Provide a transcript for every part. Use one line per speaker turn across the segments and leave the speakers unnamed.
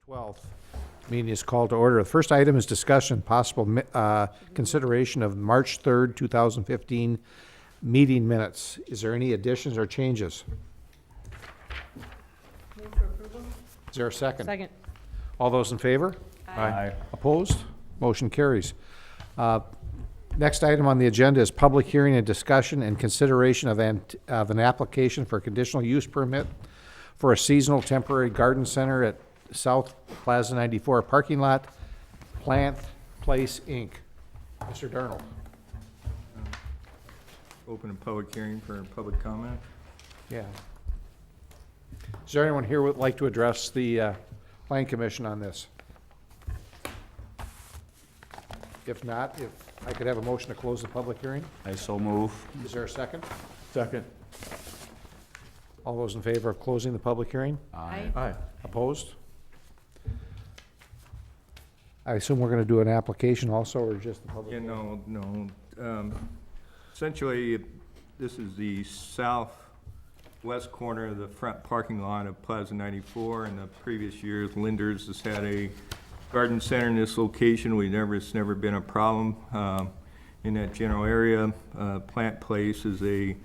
12th. Meeting is called to order. The first item is discussion, possible consideration of March 3rd, 2015 meeting minutes. Is there any additions or changes?
Move for approval?
Is there a second?
Second.
All those in favor?
Aye.
Opposed? Motion carries. Next item on the agenda is public hearing and discussion and consideration of an application for a conditional use permit for a seasonal temporary garden center at South Plaza 94 parking lot, Plant Place, Inc. Mr. Darnold.
Open a public hearing for public comment.
Yeah. Is there anyone here who would like to address the Plan Commission on this? If not, if I could have a motion to close the public hearing?
I so move.
Is there a second?
Second.
All those in favor of closing the public hearing?
Aye.
Aye.
Opposed? I assume we're gonna do an application also, or just the public?
Yeah,
hearing?
no. Essentially, this is the southwest corner of the front parking lot of Plaza 94. In the previous years, Linder's has had a garden center in this location. It's never been a problem in that general area. Plant Place is a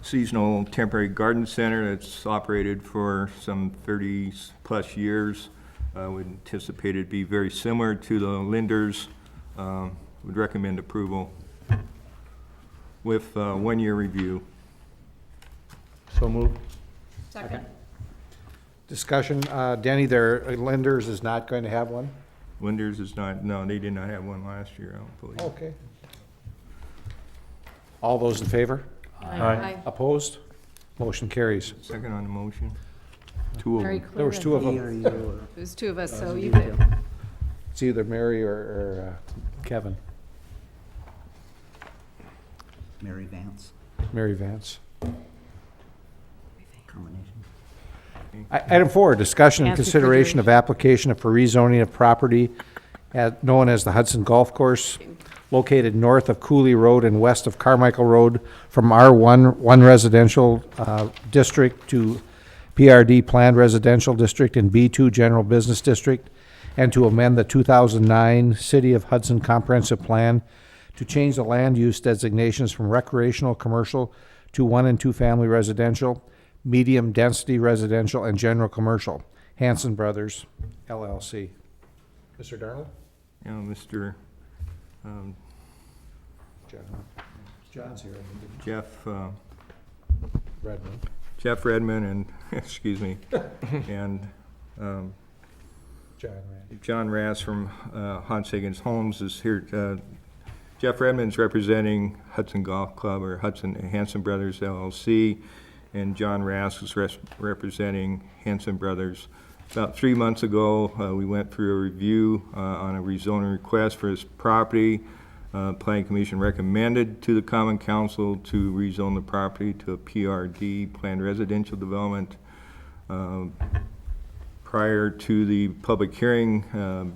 seasonal temporary garden center that's operated for some 30-plus years. Would anticipate it be very similar to the Linder's. Would recommend approval with one-year review.
So move.
Second.
Discussion, Denny, their lenders is not going to have one?
Linder's is not, no, they did not have one last year, I don't believe.
Okay. All those in favor?
Aye.
Opposed? Motion carries.
Second on the motion. Two of
Very
them.
clear.
There was two of them.
It was two of us, so you could.
It's either Mary or Kevin.
Mary Vance
Mary Vance.
combination.
Item 4, discussion and
Answer
consideration of application for rezoning of property known as the Hudson Golf Course, located north of Cooley Road and west of Carmichael Road, from R1 residential district to PRD planned residential district and B2 general business district, and to amend the 2009 City of Hudson Comprehensive Plan to change the land use designations from recreational commercial to 1 and 2 family residential, medium density residential, and general commercial. Hanson Brothers, LLC. Mr. Darnold?
You know, Mr.
John's here.
Jeff Redmond and, excuse me, and John Rass from Hans Higgins Homes is here. Jeff Redmond's representing Hudson Golf Club, or Hanson Brothers LLC, and John Rass is representing Hanson Brothers. About 3 months ago, we went through a review on a rezoning request for this property. Planning Commission recommended to the Common Council to rezone the property to a PRD, planned residential development. Prior to the public hearing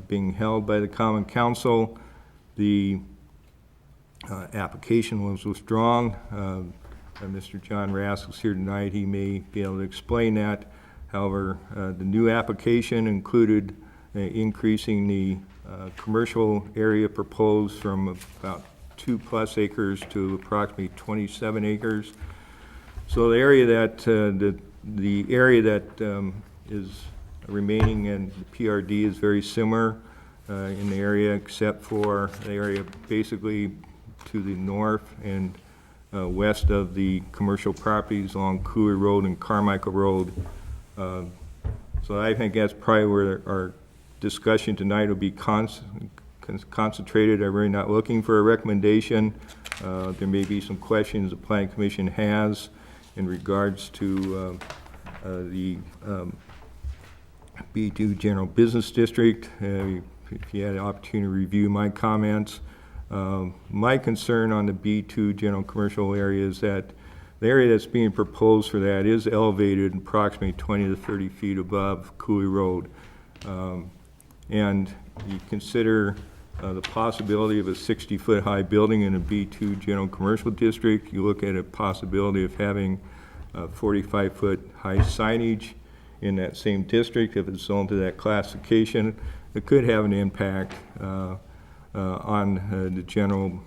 being held by the Common Council, the application was withdrawn. Mr. John Rask is here tonight. He may be able to explain that. However, the new application included increasing the commercial area proposed from about 2+ acres to approximately 27 acres. So the area that is remaining in the PRD is very similar in the area, except for the area basically to the north and west of the commercial properties along Cooley Road and Carmichael Road. So I think that's probably where our discussion tonight will be concentrated. I'm really not looking for a recommendation. There may be some questions the Planning Commission has in regards to the B2 General Business District. If you had an opportunity to review my comments. My concern on the B2 General Commercial area is that the area that's being proposed for that is elevated approximately 20 to 30 feet above Cooley Road. And you consider the possibility of a 60-foot high building in a B2 General Commercial District. You look at a possibility of having 45-foot high signage in that same district. If it's zoned to that classification, it could have an impact on the general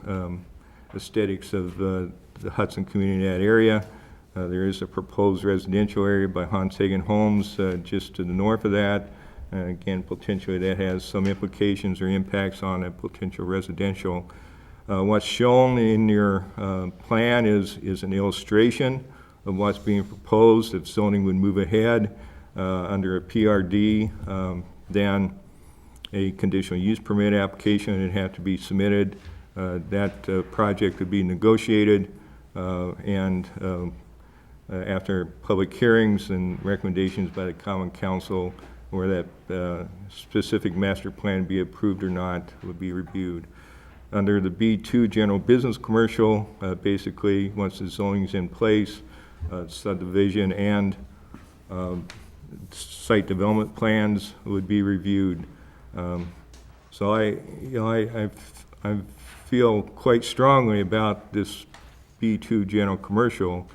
aesthetics of the Hudson community in that area. There is a proposed residential area by Hans Hagen Homes just to the north of that. Again, potentially that has some implications or impacts on a potential residential. What's shown in your plan is an illustration of what's being proposed. If zoning would move ahead under a PRD, then a conditional use permit application would have to be submitted. That project would be negotiated and after public hearings and recommendations by the Common Council, where that specific master plan be approved or not would be reviewed. Under the B2 general business commercial, basically once the zoning's in place, subdivision and site development plans would be reviewed. So I feel quite strongly about this B2 general commercial.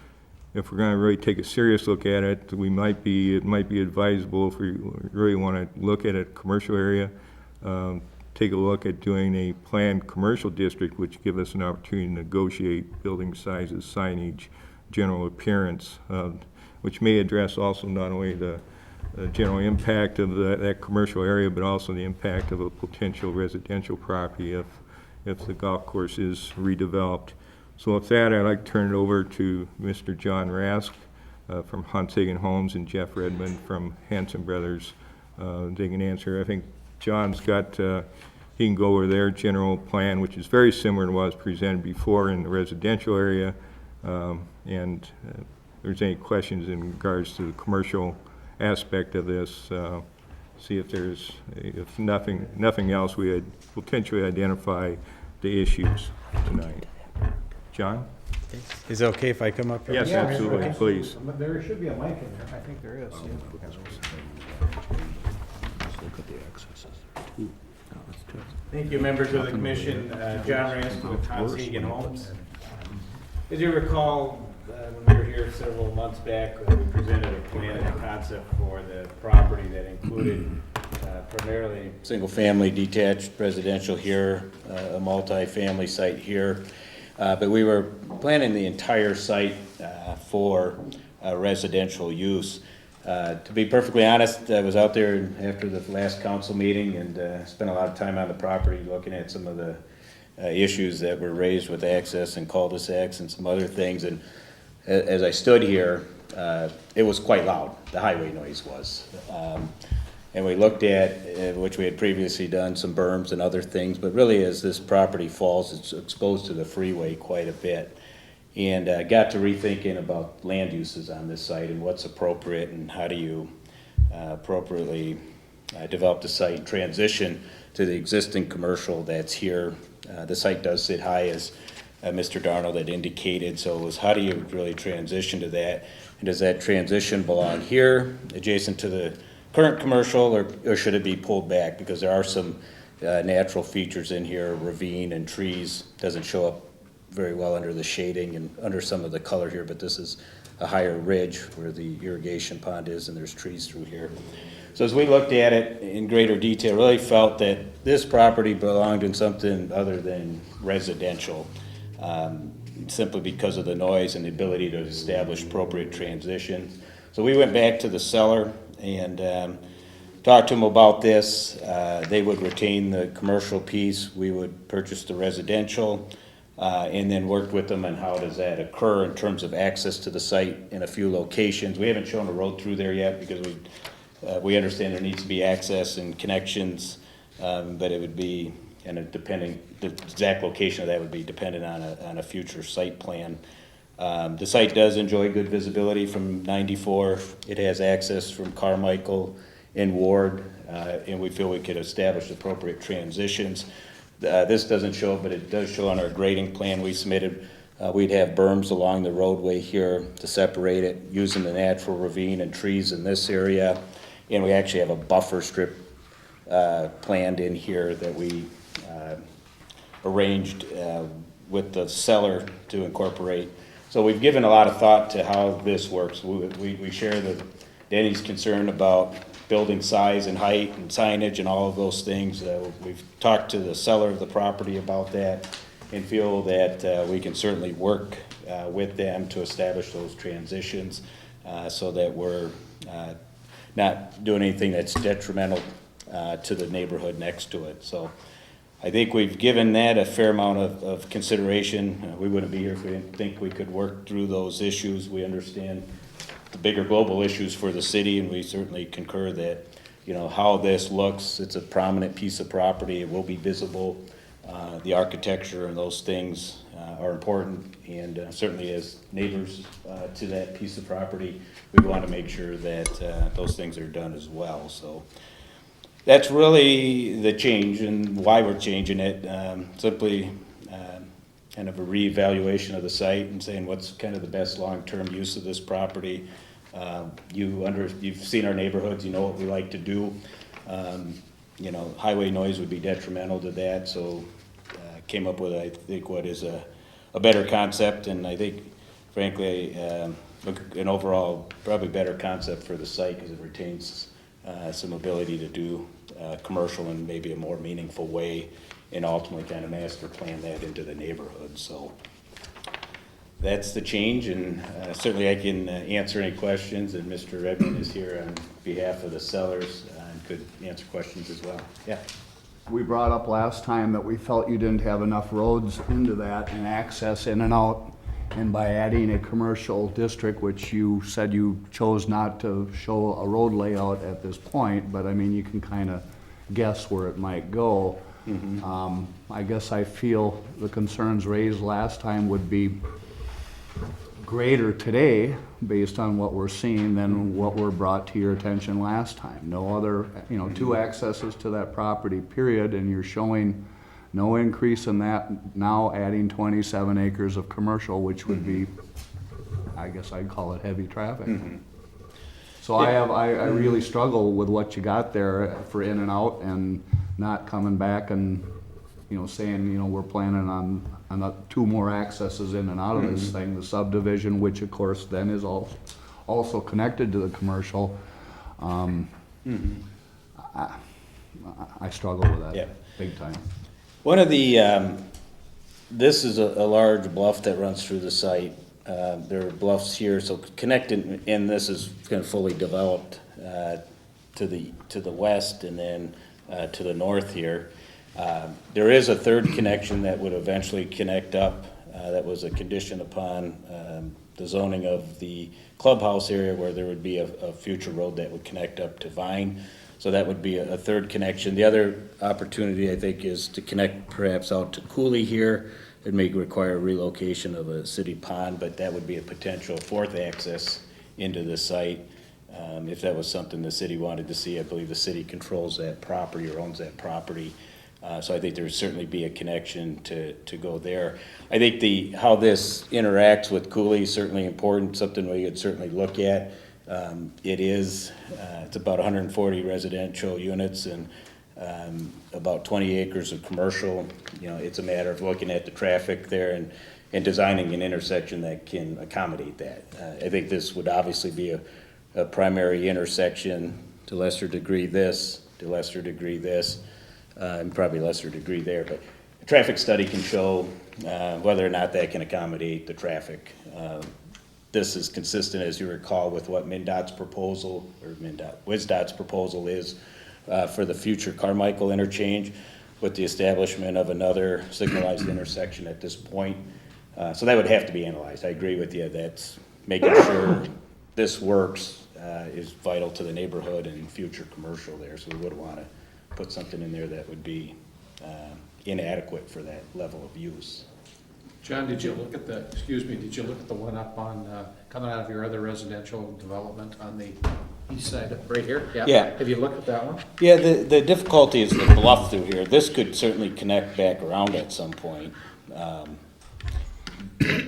If we're going to really take a serious look at it, it might be advisable, if we really want to look at a commercial area, take a look at doing a planned commercial district, which give us an opportunity to negotiate building sizes, signage, general appearance, which may address also not only the general impact of that commercial area, but also the impact of a potential residential property if the golf course is redeveloped. So with that, I'd like to turn it over to Mr. John Rask from Hans Hagen Homes and Jeff Redmond from Hanson Brothers. They can answer. I think John's got, he can go over their general plan, which is very similar to what was presented before in the residential area. And if there's any questions in regards to the commercial aspect of this, see if there's, if nothing else, we had potentially identify the issues tonight. John?
Is it okay if I come up here?
Yes, absolutely, please.
There should be a mic in there. I think there is.
Thank you, members of the commission. John Rask with Hans Hagen Homes. As you recall, when we were here several months back, we presented a plan and a concept for the property that included primarily single-family detached residential here, a multi-family site here. But we were planning the entire site for residential use. To be perfectly honest, I was out there after the last council meeting and spent a lot of time on the property looking at some of the issues that were raised with access and cul-de-sacs and some other things. And as I stood here, it was quite loud, the highway noise was. And we looked at, which we had previously done, some berms and other things, but really as this property falls, it's exposed to the freeway quite a bit. And got to rethinking about land uses on this site and what's appropriate and how do you appropriately develop the site and transition to the existing commercial that's here. The site does sit high, as Mr. Darnold had indicated, so it was how do you really transition to that? And does that transition belong here, adjacent to the current commercial, or should it be pulled back? Because there are some natural features in here, ravine and trees, doesn't show up very well under the shading and under some of the color here, but this is a higher ridge where the irrigation pond is and there's trees through here. So as we looked at it in greater detail, really felt that this property belonged in something other than residential, simply because of the noise and the ability to establish appropriate transition. So we went back to the seller and talked to them about this. They would retain the commercial piece. We would purchase the residential, and then worked with them on how does that occur in terms of access to the site in a few locations. We haven't shown a road through there yet because we understand there needs to be access and connections, but it would be, and the exact location of that would be dependent on a future site plan. The site does enjoy good visibility from 94. It has access from Carmichael and Ward, and we feel we could establish appropriate transitions. This doesn't show it, but it does show on our grading plan we submitted. We'd have berms along the roadway here to separate it, using the natural ravine and trees in this area. And we actually have a buffer strip planned in here that we arranged with the seller to incorporate. So we've given a lot of thought to how this works. We share the
Danny's concerned about building size and height and signage and all of those things. We've talked to the seller of the property about that and feel that we can certainly work with them to establish those transitions so that we're not doing anything that's detrimental to the neighborhood next to it. So I think we've given that a fair amount of consideration. We wouldn't be here if we didn't think we could work through those issues. We understand the bigger global issues for the city, and we certainly concur that, you know, how this looks, it's a prominent piece of property, it will be visible. The architecture and those things are important, and certainly as neighbors to that piece of property, we want to make sure that those things are done as well. So that's really the change and why we're changing it. Simply kind of a reevaluation of the site and saying what's kind of the best long-term use of this property. You've seen our neighborhoods, you know what we like to do. You know, highway noise would be detrimental to that, so came up with, I think, what is a better concept, and I think, frankly, an overall probably better concept for the site because it retains some ability to do commercial in maybe a more meaningful way and ultimately kind of master plan that into the neighborhood. So that's the change, and certainly I can answer any questions, and Mr. Redmond is here on behalf of the sellers and could answer questions as well. Yeah.
We brought up last time that we felt you didn't have enough roads into that and access in and out. And by adding a commercial district, which you said you chose not to show a road layout at this point, but I mean, you can kind of guess where it might go. I guess I feel the concerns raised last time would be greater today based on what we're seeing than what were brought to your attention last time. No other, you know, two accesses to that property, period, and you're showing no increase in that, now adding 27 acres of commercial, which would be, I guess I'd call it heavy traffic. So I really struggle with what you got there for in and out and not coming back and, you know, saying, you know, we're planning on two more accesses in and out of this thing, the subdivision, which of course then is also connected to the commercial. I struggle with that big time.
One of the, this is a large bluff that runs through the site. There are bluffs here, so connected, and this is kind of fully developed to the west and then to the north here. There is a third connection that would eventually connect up. That was a condition upon the zoning of the clubhouse area where there would be a future road that would connect up to Vine. So that would be a third connection. The other opportunity, I think, is to connect perhaps out to Cooley here. It may require relocation of a city pond, but that would be a potential fourth access into the site. If that was something the city wanted to see, I believe the city controls that property or owns that property. So I think there would certainly be a connection to go there. I think how this interacts with Cooley is certainly important, something we could certainly look at. It's about 140 residential units and about 20 acres of commercial. You know, it's a matter of looking at the traffic there and designing an intersection that can accommodate that. I think this would obviously be a primary intersection, to lesser degree this, to lesser degree this, and probably lesser degree there. But a traffic study can show whether or not that can accommodate the traffic. This is consistent, as you recall, with what MnDOT's proposal, or WSDOT's proposal is for the future Carmichael interchange with the establishment of another signalized intersection at this point. So that would have to be analyzed. I agree with you. That's making sure this works is vital to the neighborhood and future commercial there. So we would want to put something in there that would be inadequate for that level of use.
John, did you look at did you look at the one up on, coming out of your other residential development on the east side, right here?
Yeah.
Have you looked at that one?
Yeah, the difficulty is the bluff through here. This could certainly connect back around at some point.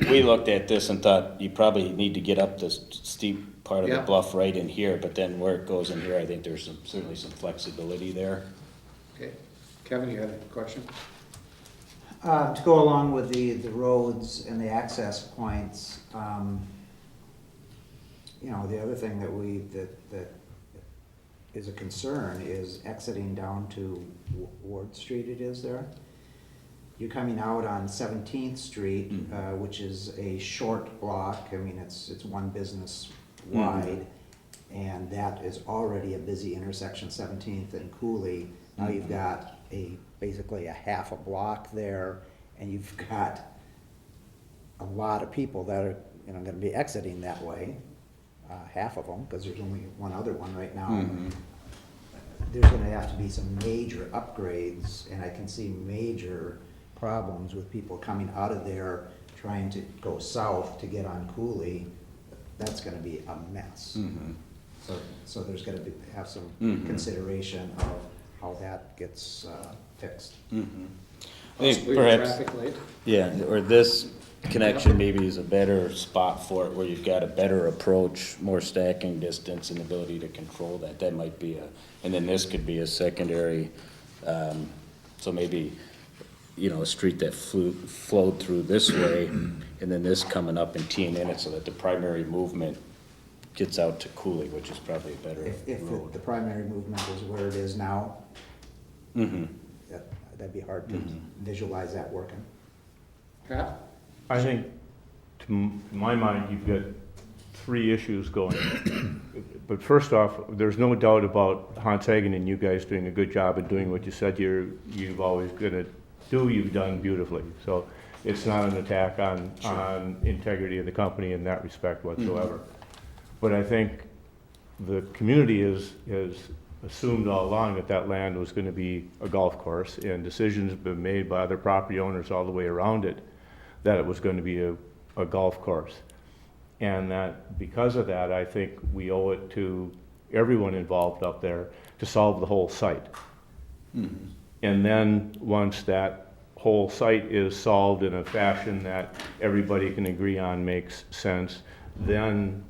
We looked at this and thought you probably need to get up this steep part of the bluff right in here, but then where it goes in here, I think there's certainly some flexibility there.
Okay. Kevin, you had a question?
To go along with the roads and the access points, you know, the other thing that is a concern is exiting down to Ward Street it is there. You're coming out on 17th Street, which is a short block. I mean, it's one business wide, and that is already a busy intersection, 17th and Cooley. Now you've got basically a half a block there, and you've got a lot of people that are, you know, gonna be exiting that way, half of them, because there's only one other one right now. There's gonna have to be some major upgrades, and I can see major problems with people coming out of there trying to go south to get on Cooley. That's gonna be a mess. So there's gonna have some consideration of how that gets fixed.
I think perhaps, yeah, or this connection maybe is a better spot for it, where you've got a better approach, more stacking distance and ability to control that. That might be and then this could be a secondary, so maybe, you know, a street that flowed through this way, and then this coming up and teeing in it so that the primary movement gets out to Cooley, which is probably a better
If
road.
the primary movement is where it is now, that'd be hard to visualize that working.
I think, to my mind, you've got three issues going. But first off, there's no doubt about Hans Hagen and you guys doing a good job of doing what you said you've always gonna do, you've done beautifully. So it's not an attack on integrity of the company in that respect whatsoever. But I think the community has assumed all along that land was gonna be a golf course, and decisions have been made by other property owners all the way around it that it was going to be a golf course. And that because of that, I think we owe it to everyone involved up there to solve the whole site. And then once that whole site is solved in a fashion that everybody can agree on makes sense, then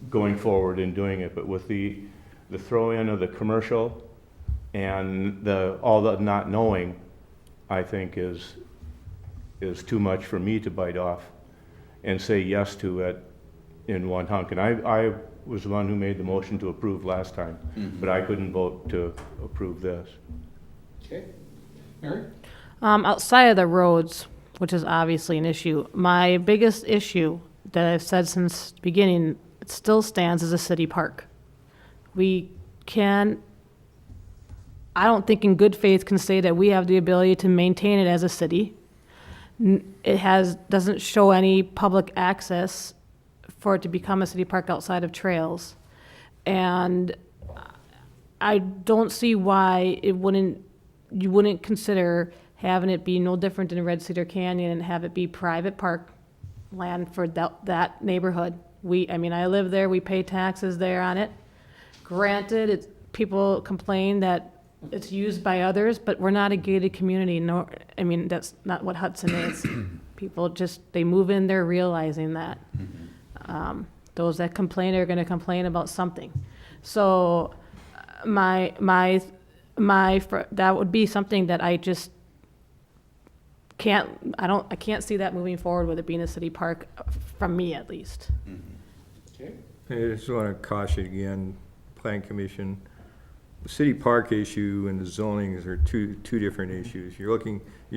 going forward and doing it. But with the throw-in of the commercial and all the not knowing, I think is too much for me to bite off and say yes to it in one hunk. And I was the one who made the motion to approve last time, but I couldn't vote to approve this.
Okay. Mary?
Outside of the roads, which is obviously an issue, my biggest issue that I've said since the beginning, it still stands as a city park. I don't think in good faith can say that we have the ability to maintain it as a city. It doesn't show any public access for it to become a city park outside of trails. And I don't see why you wouldn't consider having it be no different than Red Cedar Canyon and have it be private park land for that neighborhood. I live there, we pay taxes there on it. Granted, people complain that it's used by others, but we're not a gated community. That's not what Hudson is. People they move in there realizing that. Those that complain are gonna complain about something. So, that would be something that I just I can't see that moving forward with it being a city park, from me at least.
Okay.
I just want to caution again, Plan Commission, the city park issue and the zoning are two different issues. You're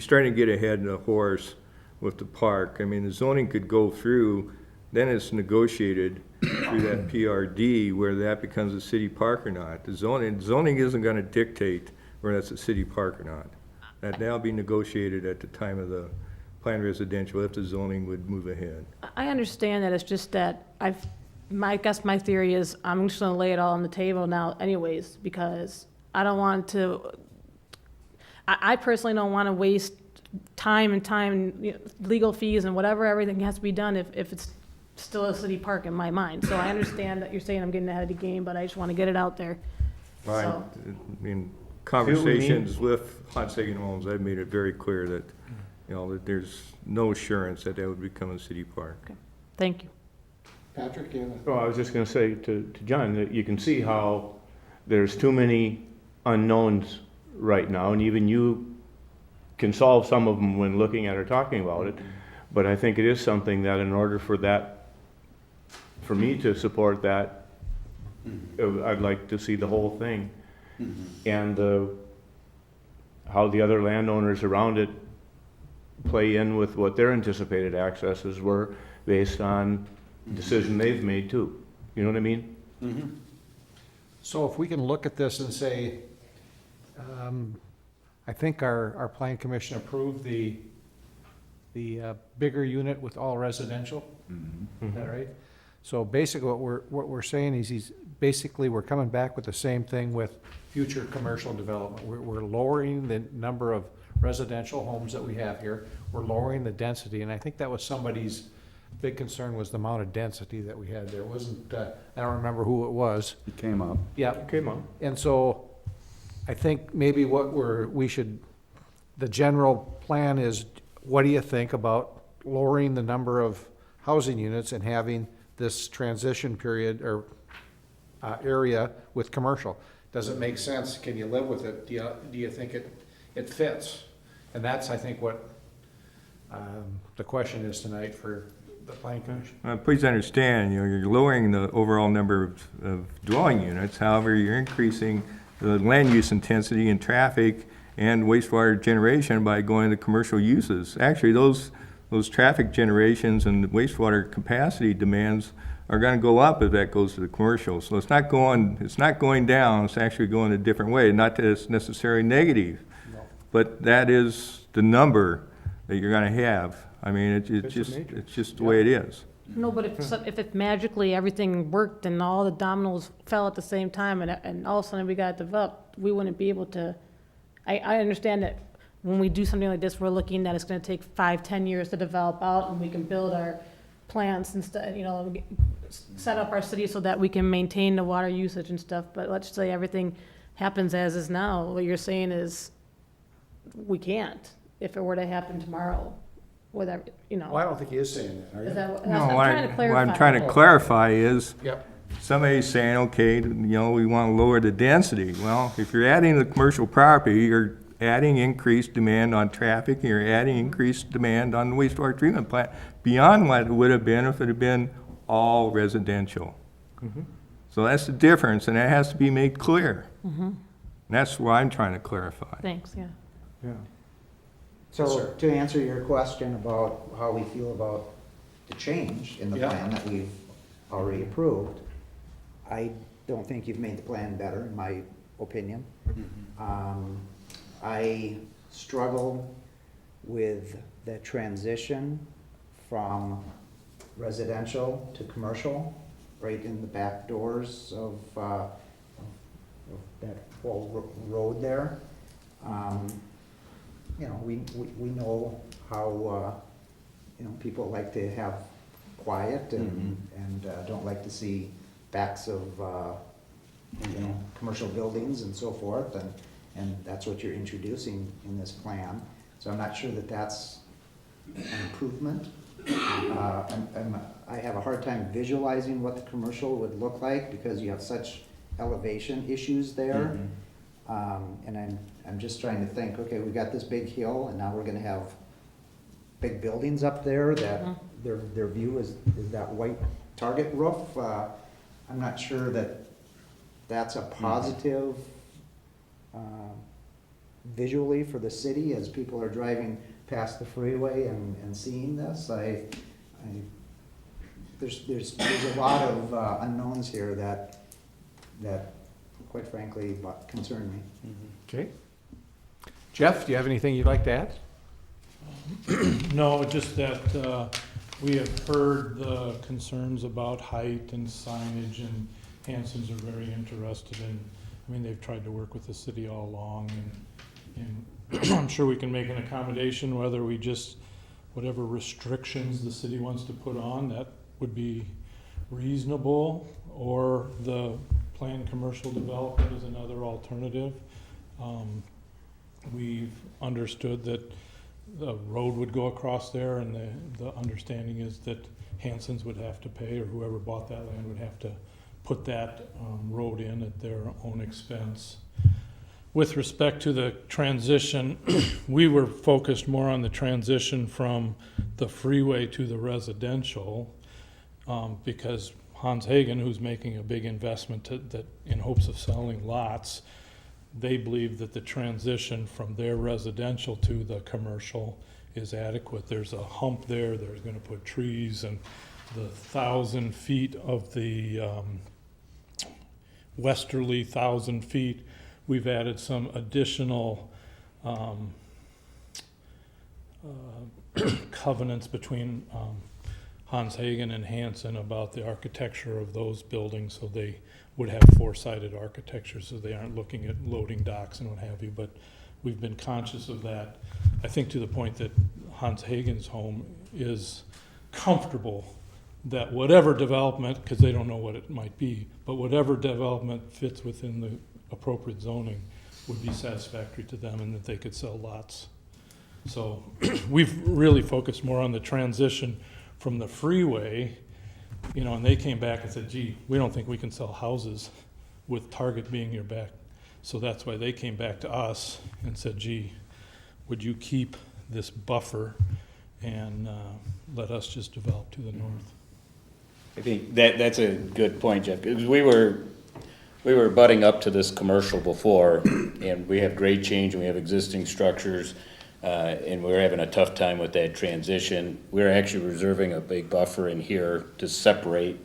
starting to get ahead of the horse with the park. I mean, the zoning could go through, then it's negotiated through that PRD where that becomes a city park or not. The zoning isn't going to dictate whether that's a city park or not. That'll be negotiated at the time of the planned residential if the zoning would move ahead.
I understand that, it's just that I guess my theory is I'm just gonna lay it all on the table now anyways, because I don't want to, I personally don't want to waste time, legal fees and whatever, everything has to be done if it's still a city park in my mind. So I understand that you're saying I'm getting ahead of the game, but I just want to get it out there. So,
In conversations with Hans Hagen Homes, I've made it very clear that, that there's no assurance that would become a city park.
okay. Thank you.
Patrick, you have a...
Well, I was just gonna say to John, that you can see how there's too many unknowns right now, and even you can solve some of them when looking at or talking about it. But I think it is something that in order for that for me to support that, I'd like to see the whole thing. And how the other landowners around it play in with what their anticipated accesses were based on decision they've made too. You know what I mean?
So if we can look at this and say, I think our plan commission approved the bigger unit with all residential. Is that right? So basically what we're saying is basically we're coming back with the same thing with future commercial development. We're lowering the number of residential homes that we have here. We're lowering the density, and I think that was somebody's big concern, was the amount of density that we had there. It wasn't, I don't remember who it was.
It came up.
Yeah.
Okay, Mom.
And so I think maybe the general plan is, what do you think about lowering the number of housing units and having this transition period or area with commercial? Does it make sense? Can you live with it? Do you think it fits? And that's, I think, what the question is tonight for the planning commission.
Please understand, you're lowering the overall number of dwelling units. However, you're increasing the land use intensity and traffic and wastewater generation by going to commercial uses. Actually, those traffic generations and wastewater capacity demands are going to go up if that goes to the commercial. So it's not going down. It's actually going a different way. Not that it's necessarily negative, but that is the number that you're going to have. I mean, it's just the way it is.
No, but if it magically everything worked and all the dominoes fell at the same time and all of a sudden we got developed, we wouldn't be able to, I understand that when we do something like this, we're looking that it's gonna take 5-10 years to develop out, and we can build our plants and stuff, set up our city so that we can maintain the water usage and stuff, but let's say everything happens as is now, what you're saying is, we can't, if it were to happen tomorrow, whatever,
Well, I don't think he is saying that, are you?
Is that what,
No,
I'm trying to clarify.
what I'm trying to clarify is,
Yep.
somebody's saying, okay, we want to lower the density. Well, if you're adding the commercial property, you're adding increased demand on traffic, and you're adding increased demand on the wastewater treatment plant beyond what it would have been if it had been all residential. So that's the difference, and that has to be made clear. And that's what I'm trying to clarify.
Thanks, yeah.
Yeah.
So to answer your question about how we feel about the change in the
Yeah.
plan that we've already approved, I don't think you've made the plan better, in my opinion. I struggle with the transition from residential to commercial, right in the back doors of that whole road there. We know how, people like to have quiet and don't like to see backs of, commercial buildings and so forth, and that's what you're introducing in this plan. So I'm not sure that that's an improvement. I have a hard time visualizing what the commercial would look like because you have such elevation issues there. And I'm just trying to think, okay, we got this big hill and now we're gonna have big buildings up there that their view is that white target roof. I'm not sure that that's a positive visually for the city as people are driving past the freeway and seeing this. There's a lot of unknowns here that quite frankly concern me.
Okay. Jeff, do you have anything you'd like to add?
No, just that we have heard the concerns about height and signage, and Hanson's are very interested in, they've tried to work with the city all along, and I'm sure we can make an accommodation, whether we just, whatever restrictions the city wants to put on, that would be reasonable, or the planned commercial development is another alternative. We've understood that the road would go across there, and the understanding is that Hanson's would have to pay, or whoever bought that land would have to put that road in at their own expense. With respect to the transition, we were focused more on the transition from the freeway to the residential, because Hans Hagen, who's making a big investment that in hopes of selling lots, they believe that the transition from their residential to the commercial is adequate. There's a hump there, they're gonna put trees, and the 1,000 feet of the westerly 1,000 feet, we've added some additional covenants between Hans Hagen and Hanson about the architecture of those buildings, so they would have four-sided architecture, so they aren't looking at loading docks and what have you, but we've been conscious of that, I think to the point that Hans Hagen's home is comfortable that whatever development, because they don't know what it might be, but whatever development fits within the appropriate zoning would be satisfactory to them and that they could sell lots. So we've really focused more on the transition from the freeway, and they came back and said, gee, we don't think we can sell houses with Target being your back. So that's why they came back to us and said, gee, would you keep this buffer and let us just develop to the north?
I think that's a good point, Jeff, because we were butting up to this commercial before, and we have grade change and we have existing structures, and we were having a tough time with that transition. We're actually reserving a big buffer in here to separate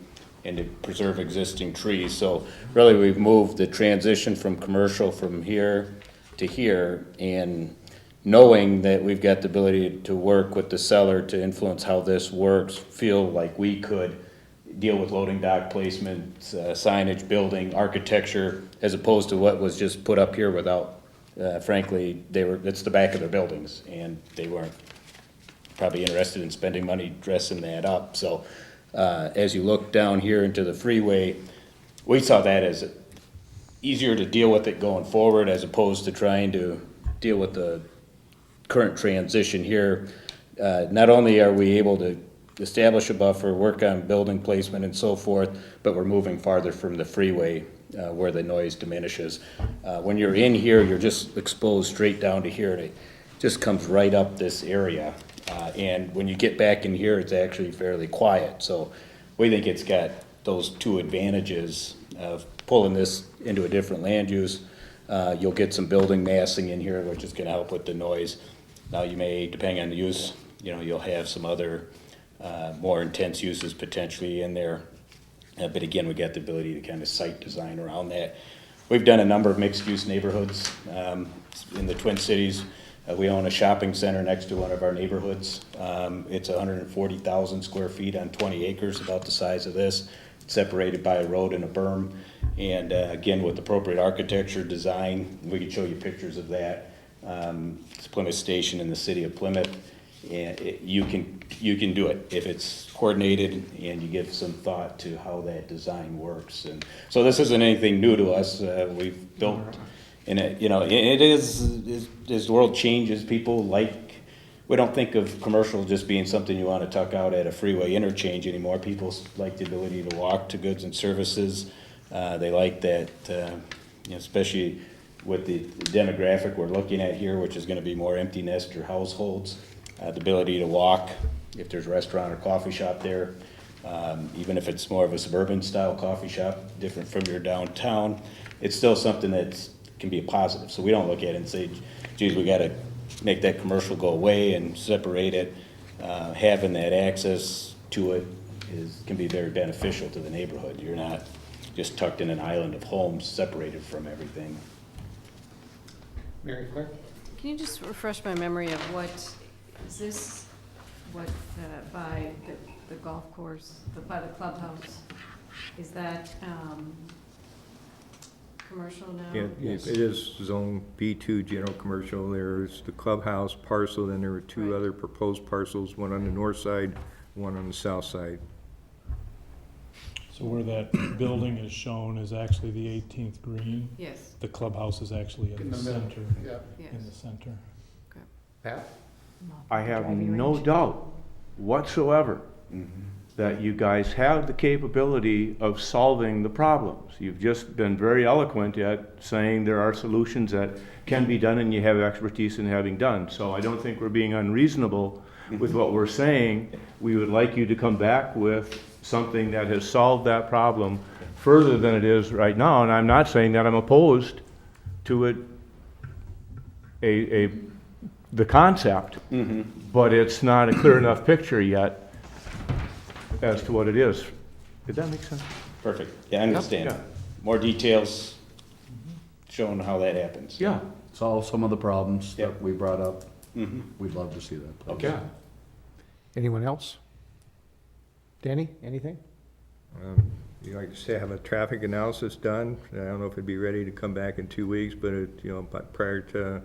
and to preserve existing trees. So really, we've moved the transition from commercial from here to here, and knowing that we've got the ability to work with the seller to influence how this works, feel like we could deal with loading dock placement, signage, building, architecture, as opposed to what was just put up here without, frankly, it's the back of their buildings, and they weren't probably interested in spending money dressing that up. So as you look down here into the freeway, we saw that as easier to deal with it going forward as opposed to trying to deal with the current transition here. Not only are we able to establish a buffer, work on building placement and so forth, but we're moving farther from the freeway where the noise diminishes. When you're in here, you're just exposed straight down to here, and it just comes right up this area. And when you get back in here, it's actually fairly quiet. So we think it's got those two advantages of pulling this into a different land use. You'll get some building massing in here, which is gonna help with the noise. Now you may, depending on the use, you'll have some other more intense uses potentially in there. But again, we got the ability to kind of site design around that. We've done a number of mixed-use neighborhoods in the Twin Cities. We own a shopping center next to one of our neighborhoods. It's 140,000 square feet on 20 acres, about the size of this, separated by a road and a berm. And again, with appropriate architecture design, we can show you pictures of that. It's Plymouth Station in the city of Plymouth. And you can do it if it's coordinated and you give some thought to how that design works. And so this isn't anything new to us. We've built, and it is as the world changes. People we don't think of commercial just being something you want to tuck out at a freeway interchange anymore. People like the ability to walk to goods and services. They like that, especially with the demographic we're looking at here, which is going to be more empty nester households. The ability to walk, if there's a restaurant or coffee shop there, even if it's more of a suburban style coffee shop, different from your downtown, it's still something that can be a positive. So we don't look at it and say, geez, we got to make that commercial go away and separate it. Having that access to it can be very beneficial to the neighborhood. You're not just tucked in an island of homes separated from everything.
Mary Claire?
Can you just refresh my memory of what, is this what, by the golf course, by the clubhouse, is that commercial now?
Yeah, it is zone B2 general commercial. There's the clubhouse parcel, then there were two
Right.
other proposed parcels, one on the north side, one on the south side.
So where that building is shown is actually the 18th green.
Yes,
The clubhouse is actually in the center,
yes.
in the center.
Pat?
I have no doubt whatsoever that you guys have the capability of solving the problems. You've just been very eloquent at saying there are solutions that can be done and you have expertise in having done. So I don't think we're being unreasonable with what we're saying. We would like you to come back with something that has solved that problem further than it is right now, and I'm not saying that I'm opposed to it, the concept, but it's not a clear enough picture yet as to what it is. Did that make sense?
Perfect. Yeah, I understand.
Yeah.
More details showing how that happens.
Yeah.
Solve some of the problems
Yep.
that we brought up.
Mhm.
We'd love to see that. please.
Okay.
Anyone else? Danny, anything?
You like to say, have a traffic analysis done. I don't know if it'd be ready to come back in 2 weeks, but but prior to,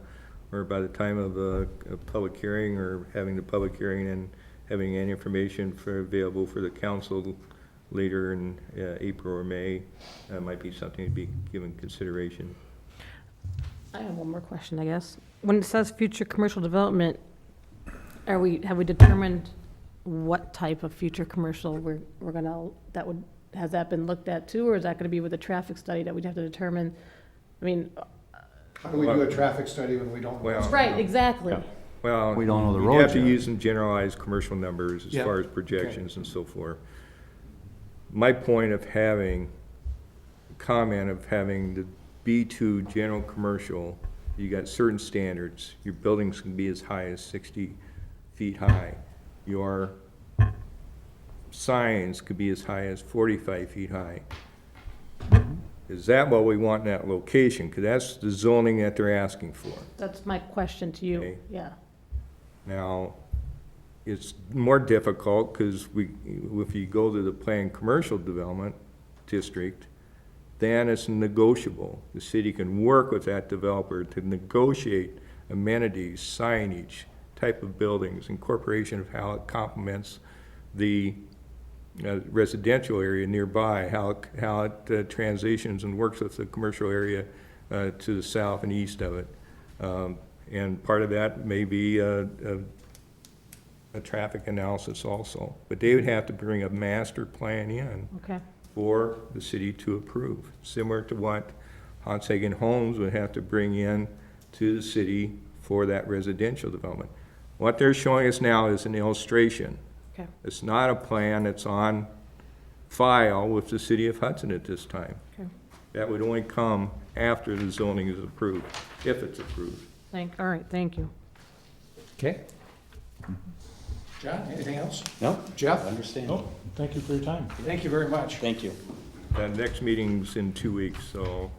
or by the time of a public hearing, or having the public hearing and having any information available for the council later in April or May, might be something to be given consideration.
I have one more question, I guess. When it says future commercial development, have we determined what type of future commercial we're gonna, has that been looked at too, or is that gonna be with a traffic study that we'd have to determine? I mean,
How do we do a traffic study when we don't?
Well,
right, exactly.
Well,
We don't know the
you have
roads
to
yet.
use some generalized commercial numbers as
Yeah.
far as projections and so forth. My point of having, comment of having the B2 general commercial, you got certain standards. Your buildings can be as high as 60 feet high. Your signs could be as high as 45 feet high. Is that what we want in that location? Because that's the zoning that they're asking for.
That's my question to you,
Okay.
yeah.
Now, it's more difficult because if you go to the planned commercial development district, then it's negotiable. The city can work with that developer to negotiate amenities, signage, type of buildings, incorporation of how it complements the residential area nearby, how it transitions and works with the commercial area to the south and east of it. And part of that may be a traffic analysis also. But they would have to bring a master plan in
Okay,
for the city to approve, similar to what Hudson Homes would have to bring in to the city for that residential development. What they're showing us now is an illustration.
okay,
It's not a plan that's on file with the city of Hudson at this time.
okay.
That would only come after the zoning is approved, if it's approved.
All right, thank you.
Okay. John, anything else?
No,
Jeff?
understand.
Oh, thank you for your time.
Thank you very much.
Thank you.
Next meeting's in 2 weeks, so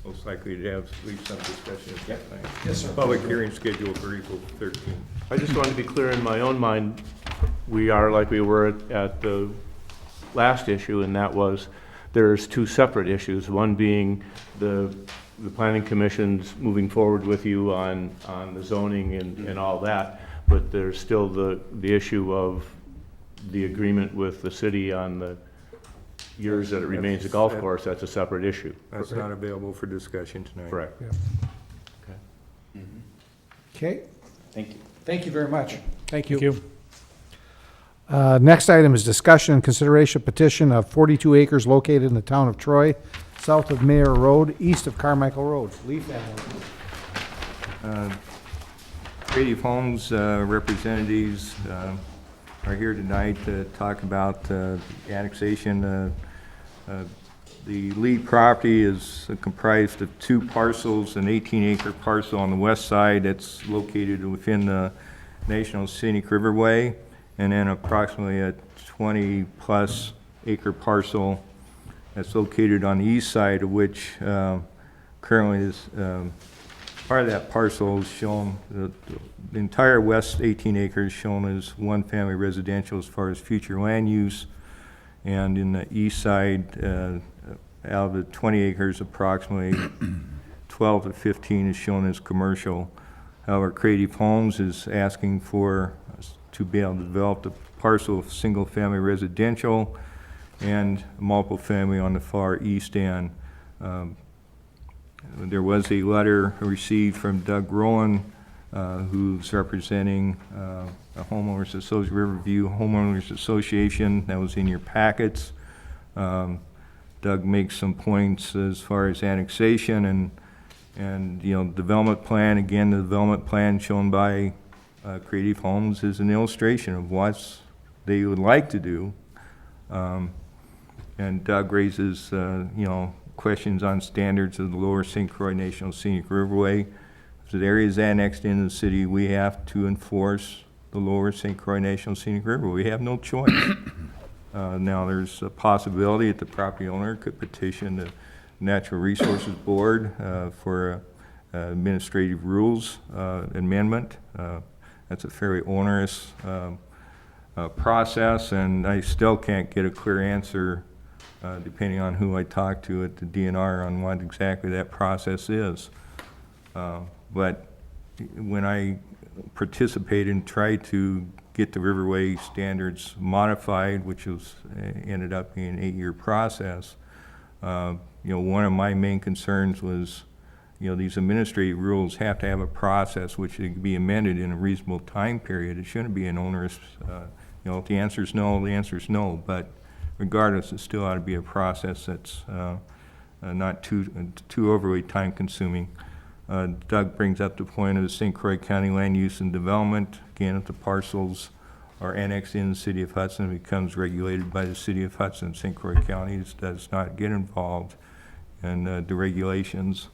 most likely to have at least some discussion at that time.
Yes, sir.
Public hearing scheduled for April 13th.
I just wanted to be clear in my own mind, we are like we were at the last issue, and that was, there's two separate issues, one being the planning commission's moving forward with you on the zoning and all that, but there's still the issue of the agreement with the city on the years that it remains a golf course. That's a separate issue.
That's not available for discussion tonight.
Correct.
Okay,
Thank you.
thank you very much. Thank
Thank you.
Next item is discussion and consideration petition of 42 acres located in the town of Troy, south of Mayor Road, east of Carmichael Road. Lee family.
Creative Homes representatives are here tonight to talk about annexation. The lead property is comprised of two parcels, an 18-acre parcel on the west side that's located within the National Scenic Riverway, and then approximately a 20-plus acre parcel that's located on the east side, of which currently is part of that parcel is shown, the entire west 18 acres shown as one-family residential as far as future land use, and in the east side, out of the 20 acres, approximately 12 to 15 is shown as commercial. However, Creative Homes is asking for us to be able to develop the parcel of single-family residential and multiple family on the far east end. There was a letter received from Doug Rowan, who's representing a homeowners association, Riverview Homeowners Association, that was in your packets. Doug makes some points as far as annexation and development plan. Again, the development plan shown by Creative Homes is an illustration of what they would like to do. And Doug raises, questions on standards of the Lower St. Croix National Scenic Riverway. If the area is annexed into the city, we have to enforce the Lower St. Croix National Scenic Riverway. We have no choice. Now, there's a possibility that the property owner could petition the Natural Resources Board for administrative rules amendment. That's a fairly onerous process, and I still can't get a clear answer, depending on who I talk to at the DNR, on what exactly that process is. But when I participated and tried to get the Riverway standards modified, which was ended up being an 8-year process, one of my main concerns was, these administrative rules have to have a process which can be amended in a reasonable time period. It shouldn't be an onerous, if the answer is no, the answer is no. But regardless, it still ought to be a process that's not too overly time-consuming. Doug brings up the point of the St. Croix County land use and development. Again, if the parcels are annexed in the city of Hudson, it becomes regulated by the city of Hudson. St. Croix County does not get involved in the regulations.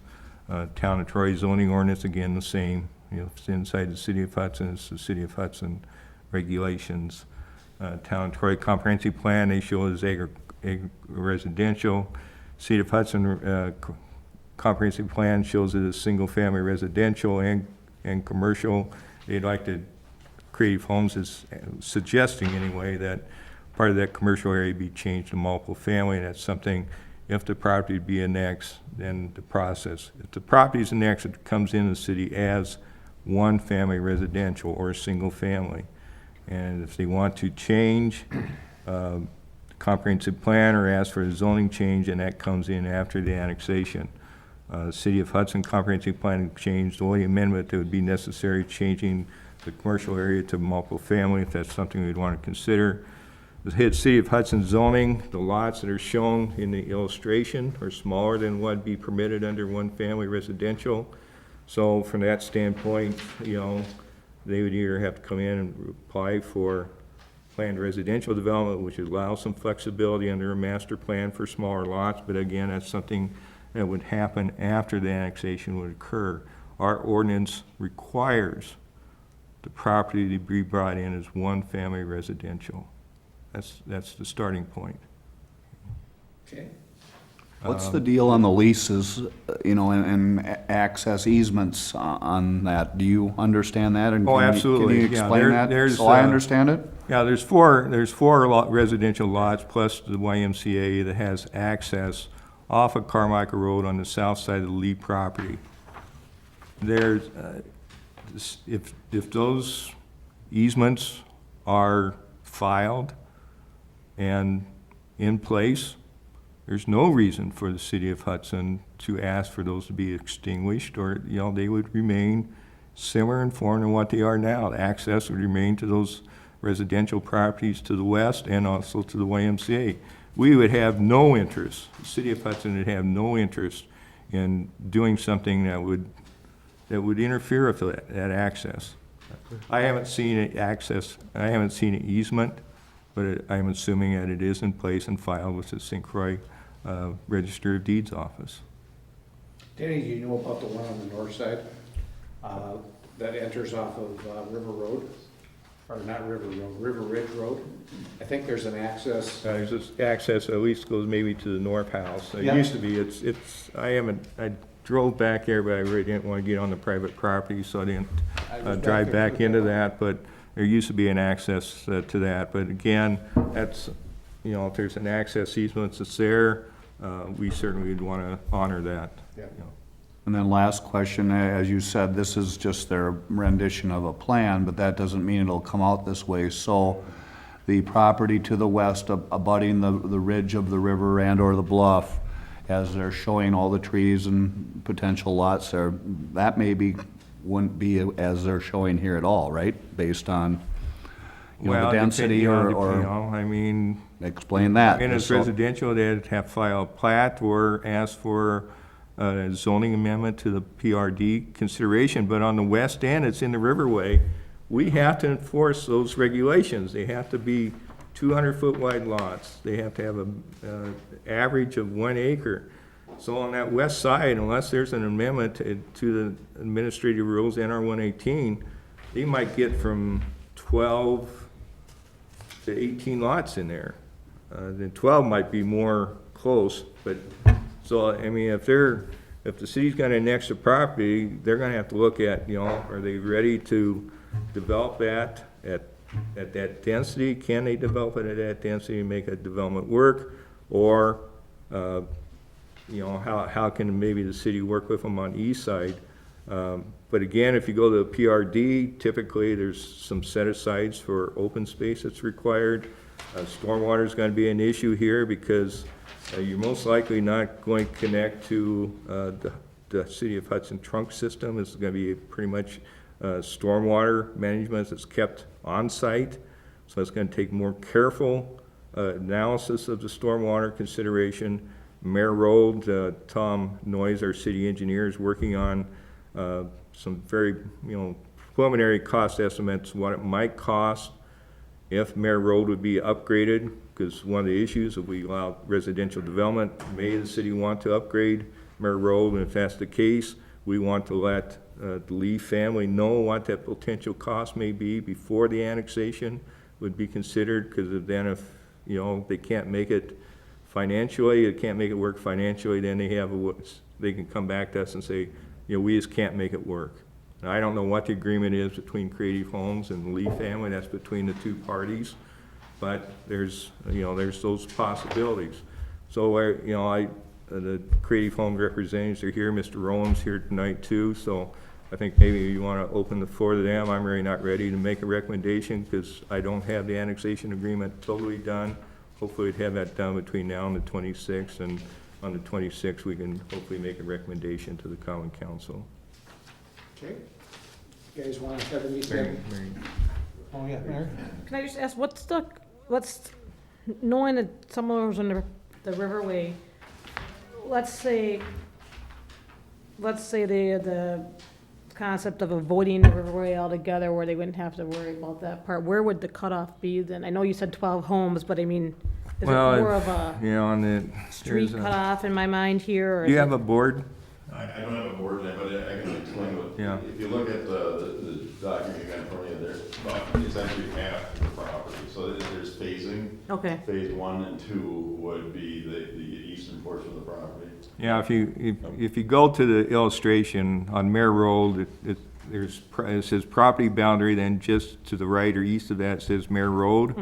Town of Troy zoning ordinance, again, the same. If it's inside the city of Hudson, it's the city of Hudson regulations. Town of Troy comprehensive plan, they show as residential. City of Hudson comprehensive plan shows it as single-family residential and commercial. They'd like to, Creative Homes is suggesting anyway, that part of that commercial area be changed to multiple family, and that's something, if the property be annexed, then the process. If the property is annexed, it comes in the city as one family residential or a single family. And if they want to change comprehensive plan or ask for a zoning change, and that comes in after the annexation. City of Hudson comprehensive plan change, the only amendment that would be necessary, changing the commercial area to multiple family, if that's something we'd want to consider. The City of Hudson zoning, the lots that are shown in the illustration are smaller than what would be permitted under one family residential. So from that standpoint, they would either have to come in and apply for planned residential development, which allows some flexibility under a master plan for smaller lots, but again, that's something that would happen after the annexation would occur. Our ordinance requires the property to be brought in as one family residential. That's the starting point.
Okay.
What's the deal on the leases, and access easements on that? Do you understand that? And
Oh,
can you-
absolutely.
Can you
Yeah,
explain that so I understand it?
Yeah, there's four residential lots plus the YMCA that has access off of Carmichael Road on the south side of the Lee property. There's, if those easements are filed and in place, there's no reason for the city of Hudson to ask for those to be extinguished, or, they would remain similar in form to what they are now. The access would remain to those residential properties to the west and also to the YMCA. We would have no interest, the city of Hudson would have no interest in doing something that would interfere with that access. I haven't seen an easement, but I'm assuming that it is in place and filed with the St. Croix Register of Deeds office.
Danny, do you know about the one on the north side that enters off of River Road? Or not River Road, River Ridge Road? I think there's an access.
There's this access at least goes maybe to the north house. It
Yeah.
used to be, I drove back there, but I really didn't want to get on the private property, so I didn't drive back into that, but there used to be an access to that. But again, that's, if there's an access easement that's there, we certainly would want to honor that.
Yeah.
And then last question, as you said, this is just their rendition of a plan, but that doesn't mean it'll come out this way. So the property to the west abutting the ridge of the river and/or the bluff, as they're showing all the trees and potential lots there, that maybe wouldn't be as they're showing here at all, right? Based on, the density explain that.
And it's residential, they'd have to file a plat or ask for a zoning amendment to the PRD consideration, but on the west end, it's in the riverway. we have to enforce those regulations. They have to be 200-foot wide lots. They have to have a average of 1 acre. So on that west side, unless there's an amendment to the administrative rules, NR 118, they might get from 12 to 18 lots in there. Then 12 might be more close, but, so, I mean, if the city's gonna annex the property, they're gonna have to look at, you know, are they ready to develop that at that density? Can they develop it at that density and make a development work? Or, you know, how can maybe the city work with them on the east side? But again, if you go to the PRD, typically there's some set-asides for open space that's required. Stormwater is going to be an issue here because you're most likely not going to connect to the City of Hudson trunk system. It's going to be pretty much stormwater management that's kept on site. So it's going to take more careful analysis of the stormwater consideration. Mare Road, Tom Noyes, our city engineer, is working on some very, preliminary cost estimates, what it might cost if Mare Road would be upgraded, because one of the issues, if we allow residential development, may the city want to upgrade Mare Road, and if that's the case, we want to let the Lee family know what that potential cost may be before the annexation would be considered, because then if, they can't make it financially, it can't make it work financially, then they can come back to us and say, we just can't make it work. Now, I don't know what the agreement is between Creative Homes and the Lee family, that's between the two parties, but there's those possibilities. So, the Creative Homes representatives are here, Mr. Rowland's here tonight too, so I think maybe you want to open the floor to them. I'm really not ready to make a recommendation because I don't have the annexation agreement totally done. Hopefully we'd have that done between now and the 26th, and on the 26th we can hopefully make a recommendation to the Common Council.
Okay. You guys want to have a meeting? Oh, yeah, Mary?
Can I just ask, knowing that some of those on the Riverway, let's say the concept of avoiding the Riverway altogether, where they wouldn't have to worry about that part, where would the cutoff be then? I know you said 12 homes, but I mean, is it more of a
on the
street cutoff in my mind here? Or
Do you
is
have
it-
a board?
I don't have a board name, but I can explain what,
Yeah.
if you look at the document you got in front of you, there's about essentially half the property. So there's phasing.
Okay,
Phase 1 and 2 would be the eastern portion of the property.
Yeah, if you go to the illustration on Mare Road, it says property boundary, then just to the right or east of that it says Mare Road.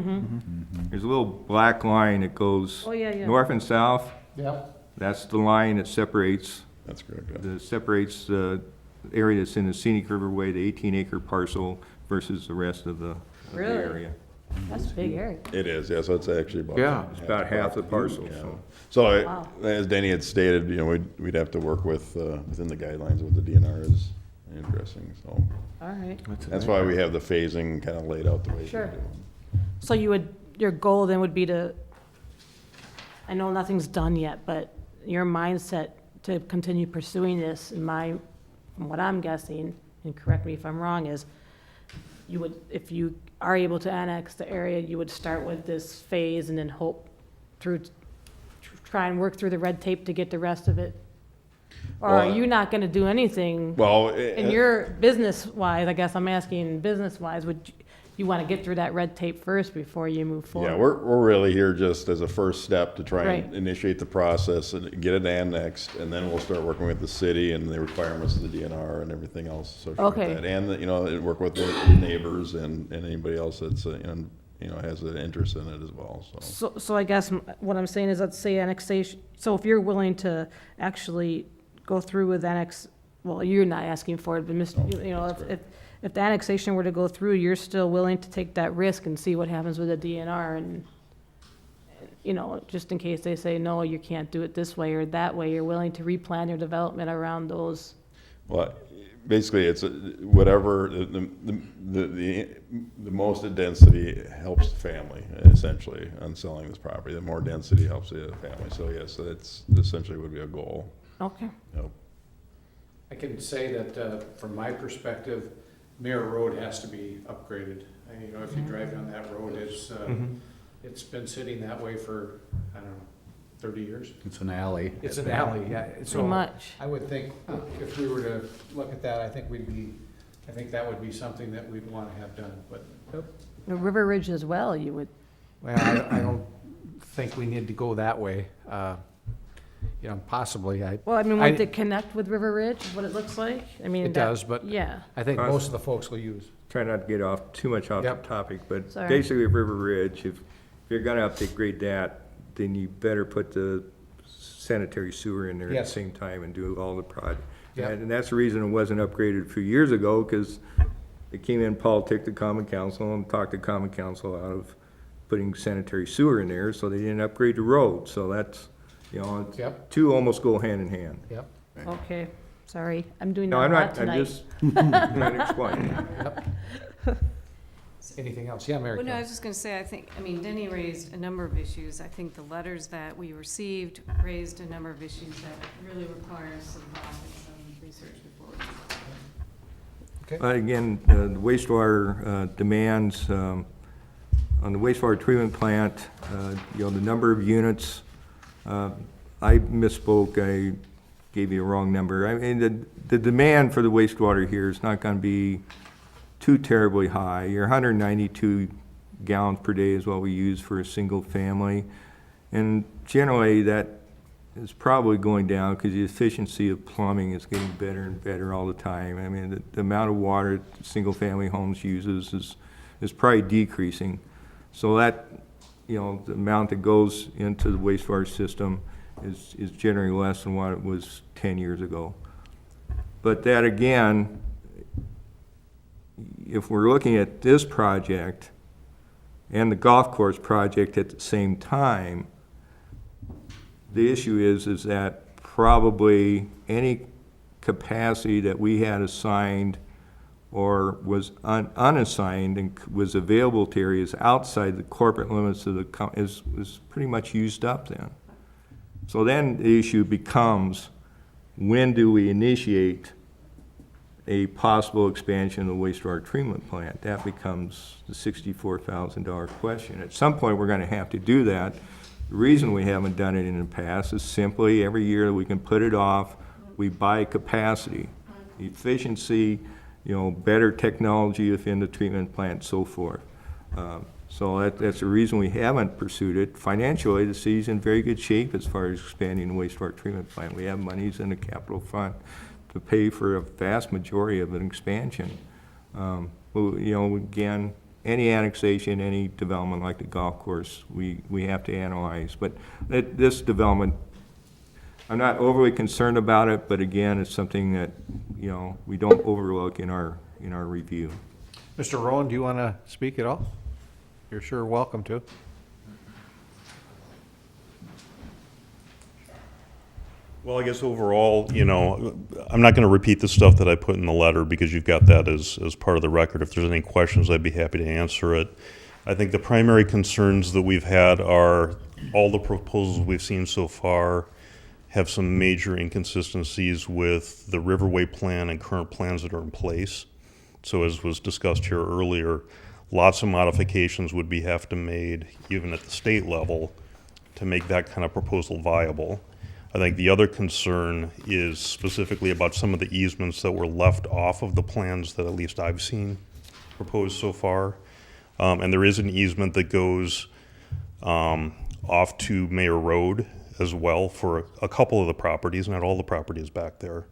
There's a little black line that goes
Oh, yeah.
north and south.
Yep.
That's the line that separates
That's correct. Yeah.
the area that's in the Scenic Riverway, the 18-acre parcel, versus the rest of the
Really?
area.
that's a big area.
It is, yeah, so it's actually about.
Yeah.
It's about half the parcel,
Yeah.
so.
So,
Wow.
as Danny had stated, we'd have to work within the guidelines of what the DNR is addressing, so.
All right.
That's why we have the phasing kind of laid out the way.
Sure.
we do.
So your goal then would be to, I know nothing's done yet, but your mindset to continue pursuing this, from what I'm guessing, and correct me if I'm wrong, is you would, if you are able to annex the area, you would start with this phase and then try and work through the red tape to get the rest of it? Or are
Well,
you not gonna do anything?
Well,
In your business-wise, I guess I'm asking business-wise, would you want to get through that red tape first before you move forward?
yeah, we're really here just as a first step to try and
Right.
initiate the process and get it annexed, and then we'll start working with the city and the requirements of the DNR and everything else associated
Okay.
with that. And, and work with the neighbors and anybody else that's, has an interest in it as well, so.
So I guess what I'm saying is, let's say annexation, so if you're willing to actually go through with well, you're not asking for it, but if the annexation were to go through, you're still willing to take that risk and see what happens with the DNR and, just in case they say, no, you can't do it this way or that way, you're willing to replan your development around those.
Well, basically, it's whatever, the most density helps the family, essentially, on selling this property. The more density helps the family, so yes, that's essentially would be a goal.
Okay.
Yep.
I can say that from my perspective, Mayor Road has to be upgraded. And, you know, if you drive down that road, it's been sitting that way for, I don't know, 30 years.
It's an alley.
It's an alley, yeah.
Pretty
So
much.
I would think if we were to look at that, I think that would be something that we'd want to have done, but.
The River Ridge as well, you would,
Well, I don't think we need to go that way. You know, possibly,
well, I mean,
I-
won't it connect with River Ridge, what it looks like? I mean,
it
that-
does, but
Yeah,
I think most of the folks will use.
Try not to get off, too much off the
Yep.
topic, but
Sorry.
basically River Ridge, if you're gonna upgrade that, then you better put the sanitary sewer in there at the
Yes.
same time and do all the project.
Yep.
And that's the reason it wasn't upgraded a few years ago, because it came in politic to common council and talked the common council out of putting sanitary sewer in there, so they didn't upgrade the road. So that's, you know, it's-
Yep.
two almost go hand in hand.
Yep,
okay, sorry, I'm doing
No,
that a
I'm
lot
not, I'm
tonight.
just trying to explain.
yep. Anything else? Yeah, Mary
Well, no, I
Kay.
was just gonna say, I mean, Denny raised a number of issues. I think the letters that we received raised a number of issues that really require some thought and some research before we.
Again, the wastewater demands, on the wastewater treatment plant, you know, the number of units, I misspoke, I gave you a wrong number. I mean, the demand for the wastewater here is not gonna be too terribly high. Your 192 gallons per day is what we use for a single family. And generally, that is probably going down because the efficiency of plumbing is getting better and better all the time. I mean, the amount of water single-family homes uses is probably decreasing. So that, you know, the amount that goes into the wastewater system is generally less than what it was 10 years ago. But that, again, if we're looking at this project and the golf course project at the same time, the issue is that probably any capacity that we had assigned or was unassigned and was available to areas outside the corporate limits of the is pretty much used up then. So then the issue becomes, when do we initiate a possible expansion of the wastewater treatment plant? That becomes the $64,000 question. At some point, we're gonna have to do that. The reason we haven't done it in the past is simply every year we can put it off, we buy capacity, efficiency, you know, better technology within the treatment plant, so forth. So that's the reason we haven't pursued it. Financially, the city's in very good shape as far as expanding the wastewater treatment plant. We have monies in the capital fund to pay for a vast majority of an expansion. Well, you know, again, any annexation, any development like the golf course, we have to analyze. But this development, I'm not overly concerned about it, but again, it's something that, you know, we don't overlook in our review.
Mr. Rowan, do you want to speak at all? You're sure welcome to.
Well, I guess overall, you know, I'm not going to repeat the stuff that I put in the letter because you've got that as part of the record. If there's any questions, I'd be happy to answer it. I think the primary concerns that we've had are all the proposals we've seen so far have some major inconsistencies with the Riverway plan and current plans that are in place. So as was discussed here earlier, lots of modifications would have to be made, even at the state level, to make that kind of proposal viable. I think the other concern is specifically about some of the easements that were left off of the plans that at least I've seen proposed so far. And there is an easement that goes off to Mayor Road as well for a couple of the properties, not all the properties back there.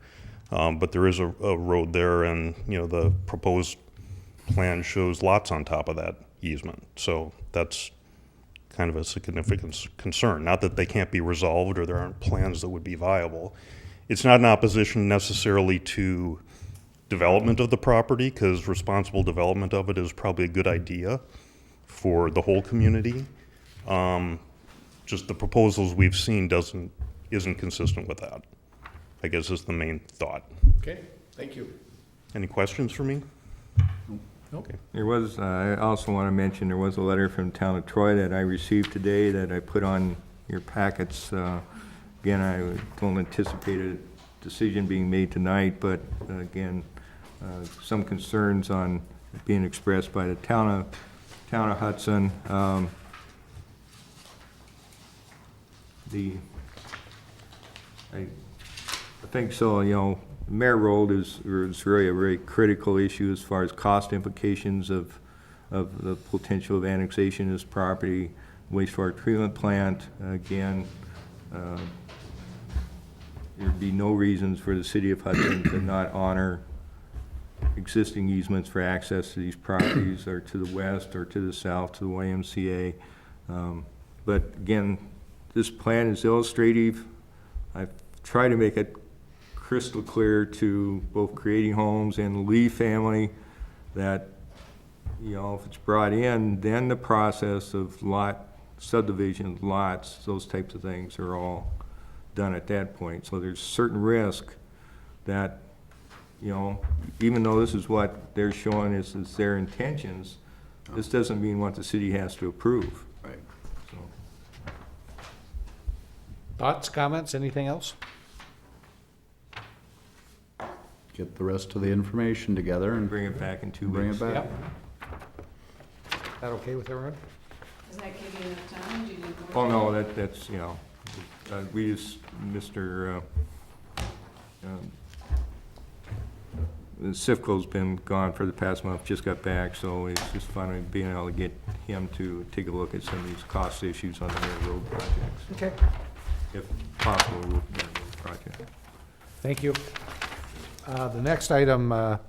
But there is a road there, and you know, the proposed plan shows lots on top of that easement. So that's kind of a significant concern. Not that they can't be resolved or there aren't plans that would be viable. It's not in opposition necessarily to development of the property, because responsible development of it is probably a good idea for the whole community. Just the proposals we've seen isn't consistent with that, I guess, is the main thought.
Okay, thank you.
Any questions for me? Okay.
There was, I also want to mention, there was a letter from the town of Troy that I received today that I put on your packets. Again, I don't anticipate a decision being made tonight, but again, some concerns on being expressed by the town of Hudson. I think so, Mare Road is really a very critical issue as far as cost implications of the potential of annexation of this property, wastewater treatment plant. Again, there'd be no reasons for the city of Hudson to not honor existing easements for access to these properties, or to the west or to the south to the YMCA. But again, this plan is illustrative. I've tried to make it crystal clear to both Creating Homes and the Lee family that, if it's brought in, then the process of lot subdivision, lots, those types of things are all done at that point. So there's certain risk that, even though this is what they're showing is their intentions, this doesn't mean what the city has to approve.
Right.
So,
Thoughts, comments, anything else?
Get the rest of the information together and
bring it back in 2
bring
weeks.
it back.
That okay with everyone?
Does that give you enough time? Do you need
Oh,
more?
no, that's, we just, Sifco's been gone for the past month, just got back, so it's just finally being able to get him to take a look at some of these cost issues on the Mare Road projects.
Okay.
If possible, Mare Road project.
Thank you. The next item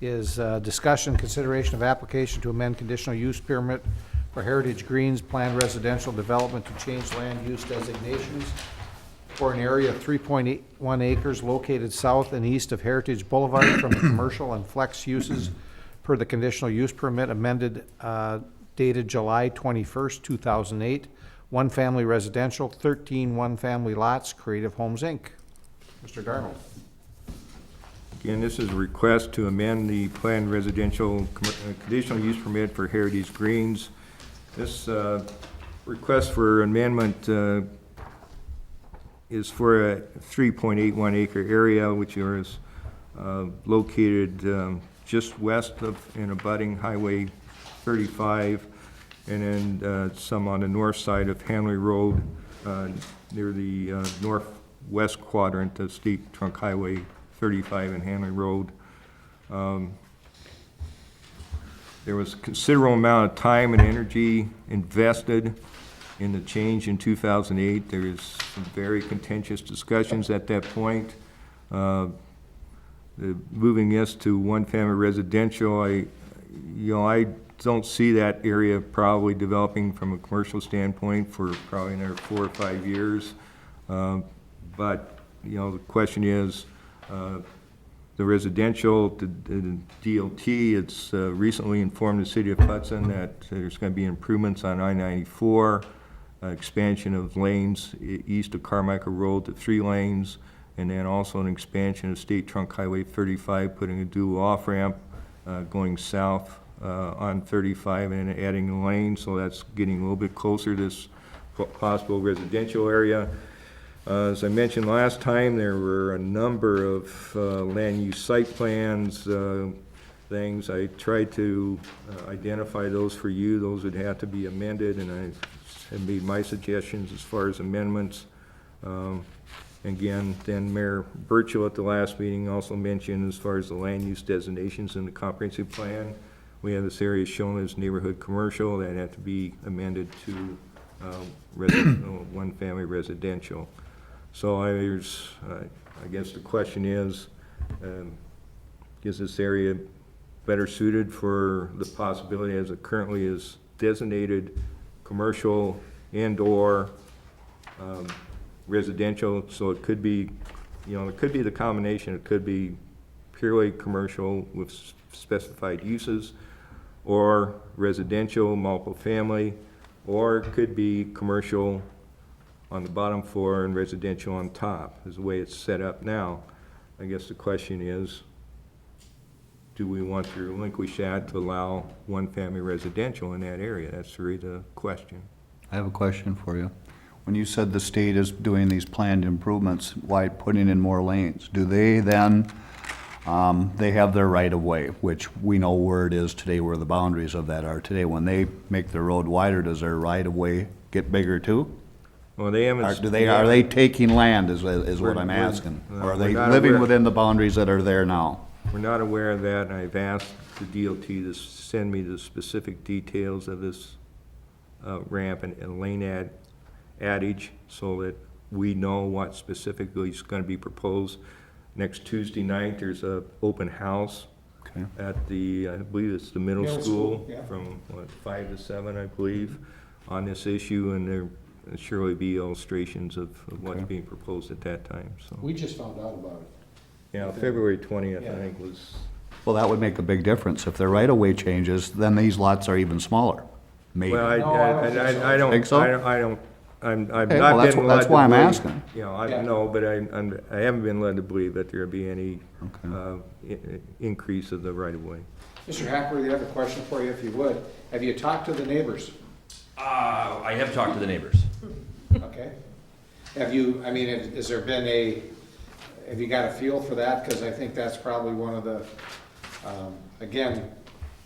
is discussion, consideration of application to amend conditional use permit for Heritage Greens planned residential development to change land use designations for an area of 3.81 acres located south and east of Heritage Boulevard from commercial and flex uses per the conditional use permit amended dated July 21st, 2008. One family residential, 13 one-family lots, Creative Homes, Inc. Mr. Darnold.
Again, this is a request to amend the planned residential conditional use permit for Heritage Greens. This request for amendment is for a 3.81 acre area, which is located just west of and abutting Highway 35, and then some on the north side of Hanley Road, near the northwest quadrant of State Trunk Highway 35 and Hanley Road. There was a considerable amount of time and energy invested in the change in 2008. There is some very contentious discussions at that point. Moving this to one-family residential, I don't see that area probably developing from a commercial standpoint for probably another 4 or 5 years. But the question is, the residential, the DOT, it's recently informed the city of Hudson that there's going to be improvements on I-94, expansion of lanes east of Carmichael Road to 3 lanes, and then also an expansion of State Trunk Highway 35, putting a dual off-ramp going south on 35 and adding a lane, so that's getting a little bit closer to this possible residential area. As I mentioned last time, there were a number of land use site plans, things. I tried to identify those for you. Those would have to be amended, and I have made my suggestions as far as amendments. Again, then Mayor Burchill at the last meeting also mentioned as far as the land use designations in the comprehensive plan, we have this area shown as neighborhood commercial that had to be amended to one-family residential. So I guess the question is this area better suited for the possibility as it currently is designated commercial and/or residential? So it could be, it could be the combination. It could be purely commercial with specified uses, or residential, multiple family, or it could be commercial on the bottom floor and residential on top, is the way it's set up now. I guess the question is, do we want to relinquish that to allow one-family residential in that area? That's really the question.
I have a question for you. When you said the state is doing these planned improvements, why putting in more lanes? Do they then They have their right-of-way, which we know where it is today, where the boundaries of that are today. When they make the road wider, does their right-of-way get bigger too?
Well, they haven't.
Are they taking land, is what I'm
We're-
asking?
no,
Or are
we're
they
not
living
aware.
within the boundaries that are there now?
We're not aware of that, and I've asked the DOT to send me the specific details of this ramp and lane adage, so that we know what specifically is gonna be proposed. Next Tuesday night, there's a open house
Okay.
at the, I believe it's the middle
Middle
school,
school, yeah.
from, 5 to 7, I believe, on this issue, and there will surely be illustrations of what's
Okay.
being proposed at that time, so.
We just found out about it.
Yeah, February 20th,
Yeah.
I think, was.
Well, that would make a big difference. If their right-of-way changes, then these lots are even smaller, maybe.
Well,
No, I don't think so.
I don't,
Think so?
I don't, I've
Okay,
not
well,
been led
that's
to
why I'm
believe-
asking.
You know, I
Yeah.
know, but I haven't been led to believe that there'll be any,
Okay.
increase of the right of way.
Mr. Hackworth, I have a question for you, if you would. Have you talked to the neighbors?
I have talked to the neighbors.
Okay. Have you, I mean, has there been have you got a feel for that? Because I think that's probably one of the, again,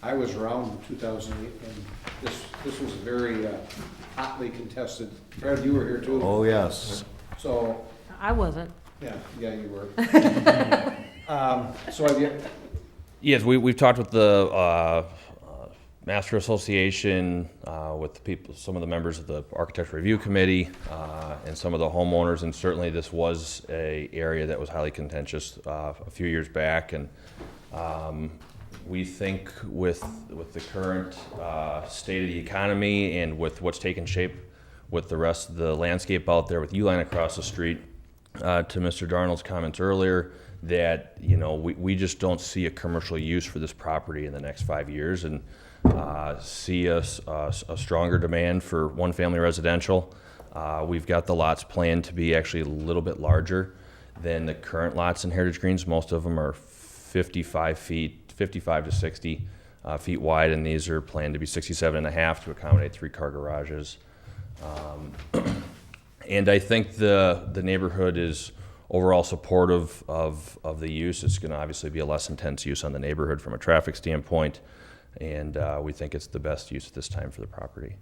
I was around in 2008, and this was a very hotly contested. Fred, you were here too.
Oh, yes.
So,
I wasn't.
yeah, you were. So have you,
Yes, we've talked with the Master Association, with the people, some of the members of the Architecture Review Committee, and some of the homeowners, and certainly this was a area that was highly contentious a few years back, and we think with the current state of the economy and with what's taken shape with the rest of the landscape out there with Uline across the street, to Mr. Darnold's comments earlier, that, you know, we just don't see a commercial use for this property in the next 5 years, and see a stronger demand for one-family residential. We've got the lots planned to be actually a little bit larger than the current lots in Heritage Greens. Most of them are 55 to 60 feet wide, and these are planned to be 67 and a half to accommodate 3-car garages. And I think the neighborhood is overall supportive of the use. It's going to obviously be a less intense use on the neighborhood from a traffic standpoint, and we think it's the best use at this time for the property.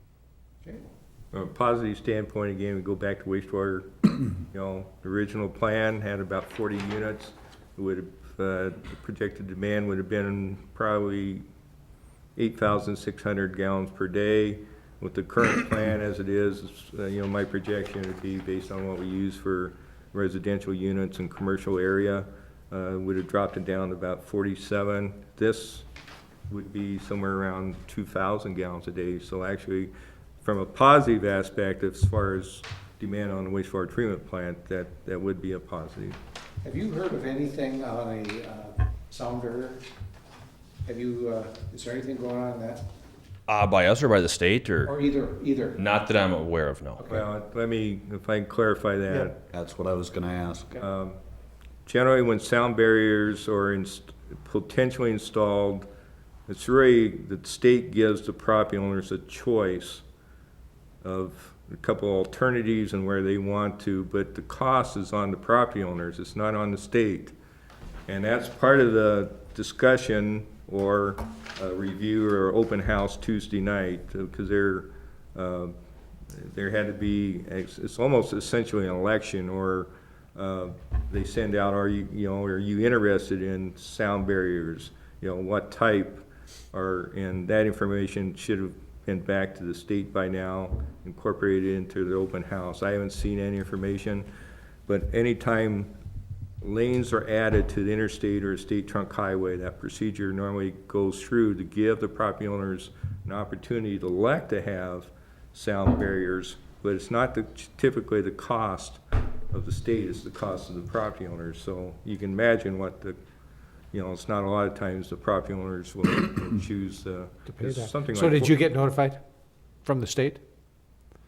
From a positive standpoint, again, we go back to wastewater, you know, the original plan had about 40 units. It would have, the projected demand would have been probably 8,600 gallons per day. With the current plan as it is, you know, my projection would be based on what we use for residential units and commercial area, would have dropped it down to about 47. This would be somewhere around 2,000 gallons a day. So actually, from a positive aspect, as far as demand on the wastewater treatment plant, that would be a positive.
have you heard of anything on a sound barrier? Have you, is there anything going on in that?
By us or by the state, or
Or either?
not that I'm aware of, no.
Well, let me, if I can clarify that.
That's what I was gonna ask.
Generally, when sound barriers are potentially installed, it's really, the state gives the property owners a choice of a couple alternatives and where they want to, but the cost is on the property owners, it's not on the state. And that's part of the discussion or review or open house Tuesday night, because there had to be, it's almost essentially an election, or they send out, are you interested in sound barriers? You know, what type and that information should have been back to the state by now, incorporated into the open house. I haven't seen any information, but anytime lanes are added to the interstate or state trunk highway, that procedure normally goes through to give the property owners an opportunity to elect to have sound barriers, but it's not typically the cost of the state, it's the cost of the property owners. So you can imagine what it's not a lot of times the property owners will choose
To pay
it's
that.
something
So
like.
did you get notified from the state?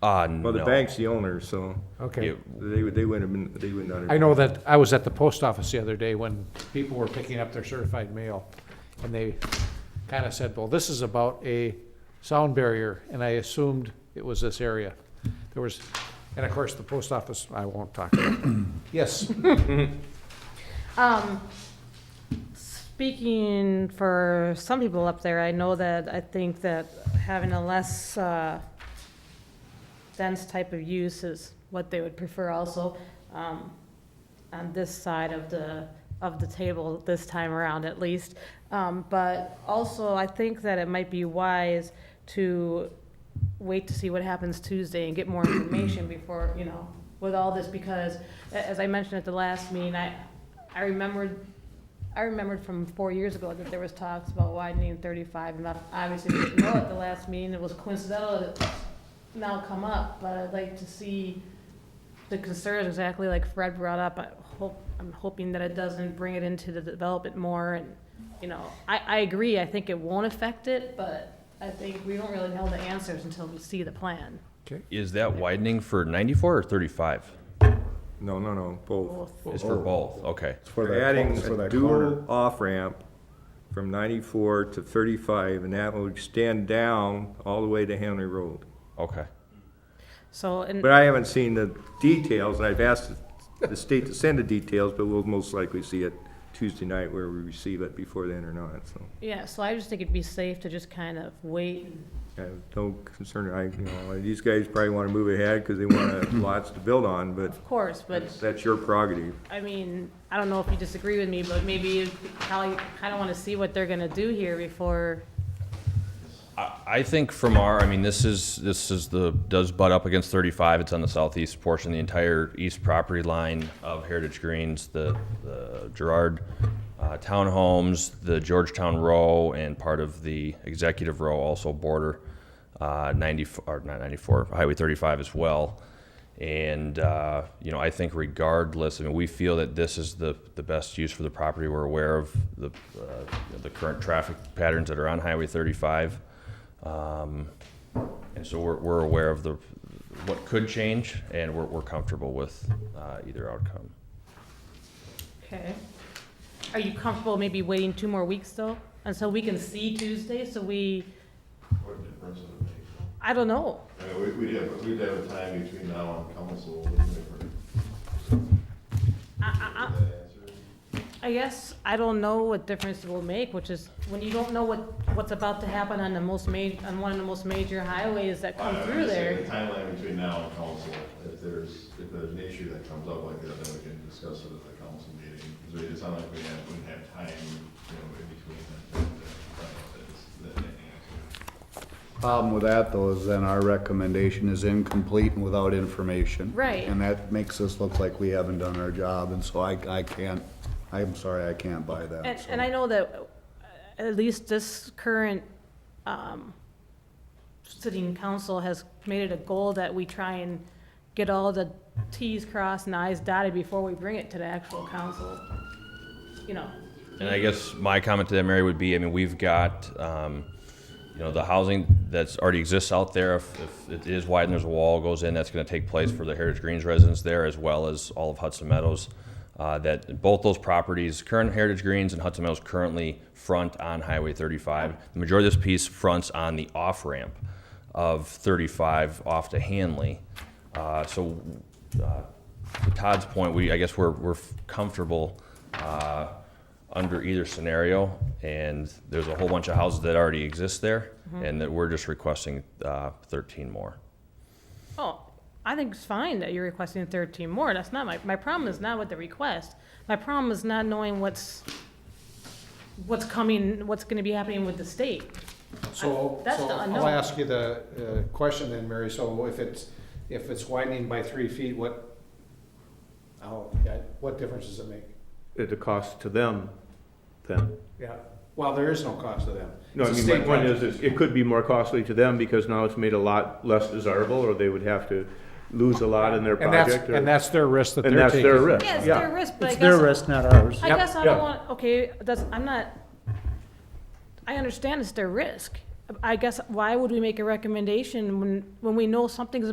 No.
Well, the bank's the owner, so
Okay.
Yeah,
they wouldn't have.
I know that I was at the post office the other day when people were picking up their certified mail, and they kind of said, well, this is about a sound barrier, and I assumed it was this area. There was, and of course, the post office, I won't talk about. Yes,
speaking for some people up there, I think that having a less dense type of use is what they would prefer also, on this side of the table this time around at least. But also, I think that it might be wise to wait to see what happens Tuesday and get more information before, with all this, because as I mentioned at the last meeting, I remembered from 4 years ago that there was talks about widening 35, and obviously we didn't know at the last meeting. It was coincidental that it's now come up, but I'd like to see the concerns exactly like Fred brought up. I'm hoping that it doesn't bring it into the development more, and, I agree, I think it won't affect it, but I think we don't really know the answers until we see the plan.
Is that widening for 94 or 35?
No, both.
It's for both, okay.
We're adding a dual off-ramp from 94 to 35, and that will extend down all the way to Henry Road.
Okay.
So,
But I haven't seen the details, and I've asked the state to send the details, but we'll most likely see it Tuesday night where we receive it before then or not, so.
yeah, so I just think it'd be safe to just kind of wait.
I have no concern, these guys probably wanna move ahead because they want lots to build on, but
Of course, but
that's your prerogative.
I mean, I don't know if you disagree with me, but maybe you probably kind of want to see what they're going to do here before.
I think this does butt up against 35. It's on the southeast portion, the entire east property line of Heritage Greens, the Girard townhomes, the Georgetown Row, and part of the Executive Row also border 94, Highway 35 as well. And, I think regardless, we feel that this is the best use for the property. We're aware of the current traffic patterns that are on Highway 35. And so we're aware of what could change, and we're comfortable with either outcome.
Okay. Are you comfortable maybe waiting 2 more weeks though, until we can see Tuesday, so we,
What difference would it make?
I don't know.
We'd have a time between now and council, wouldn't
I guess I don't know what difference it will make, which is when you don't know what's about to happen on on one of the most major highways that come through there.
The timeline between now and council, if there's an issue that comes up like that, then we can discuss it at the council meeting. Because it's not like we wouldn't have time, in between that.
Problem with that, though, is then our recommendation is incomplete and without information.
Right.
And that makes us look like we haven't done our job, and so I'm sorry, I can't buy that. so.
And I know that at least this current sitting council has made it a goal that we try and get all the Ts crossed and Is dotted before we bring it to the actual council.
And I guess my comment to that, Mary, would be, we've got, the housing that's already exists out there. If it is wide and there's a wall goes in, that's going to take place for the Heritage Greens residents there, as well as all of Hudson Meadows. That both those properties, current Heritage Greens and Hudson Meadows, currently front on Highway 35. The majority of this piece fronts on the off-ramp of 35 off to Hanley. To Todd's point, I guess we're comfortable under either scenario, and there's a whole bunch of houses that already exist there, and that we're just requesting 13 more.
Oh, I think it's fine that you're requesting 13 more. That's not my problem is not with the request. My problem is not knowing what's coming, what's going to be happening with the state.
So
That's the unknown.
I'll ask you the question then, Mary. So if it's widening by 3 feet, what difference does it make?
At the cost to them, then.
Yeah. Well, there is no cost to them.
No,
It's a
my
state
point
project.
is it could be more costly to them because now it's made a lot less desirable, or they would have to lose a lot in their project.
And that's their risk that
And
they're
that's
taking.
their risk.
Yeah, it's
Yeah.
their risk, but
It's their risk, not ours.
I
Yep,
guess I
yeah.
don't want, okay, I understand it's their risk. I guess, why would we make a recommendation when we know something's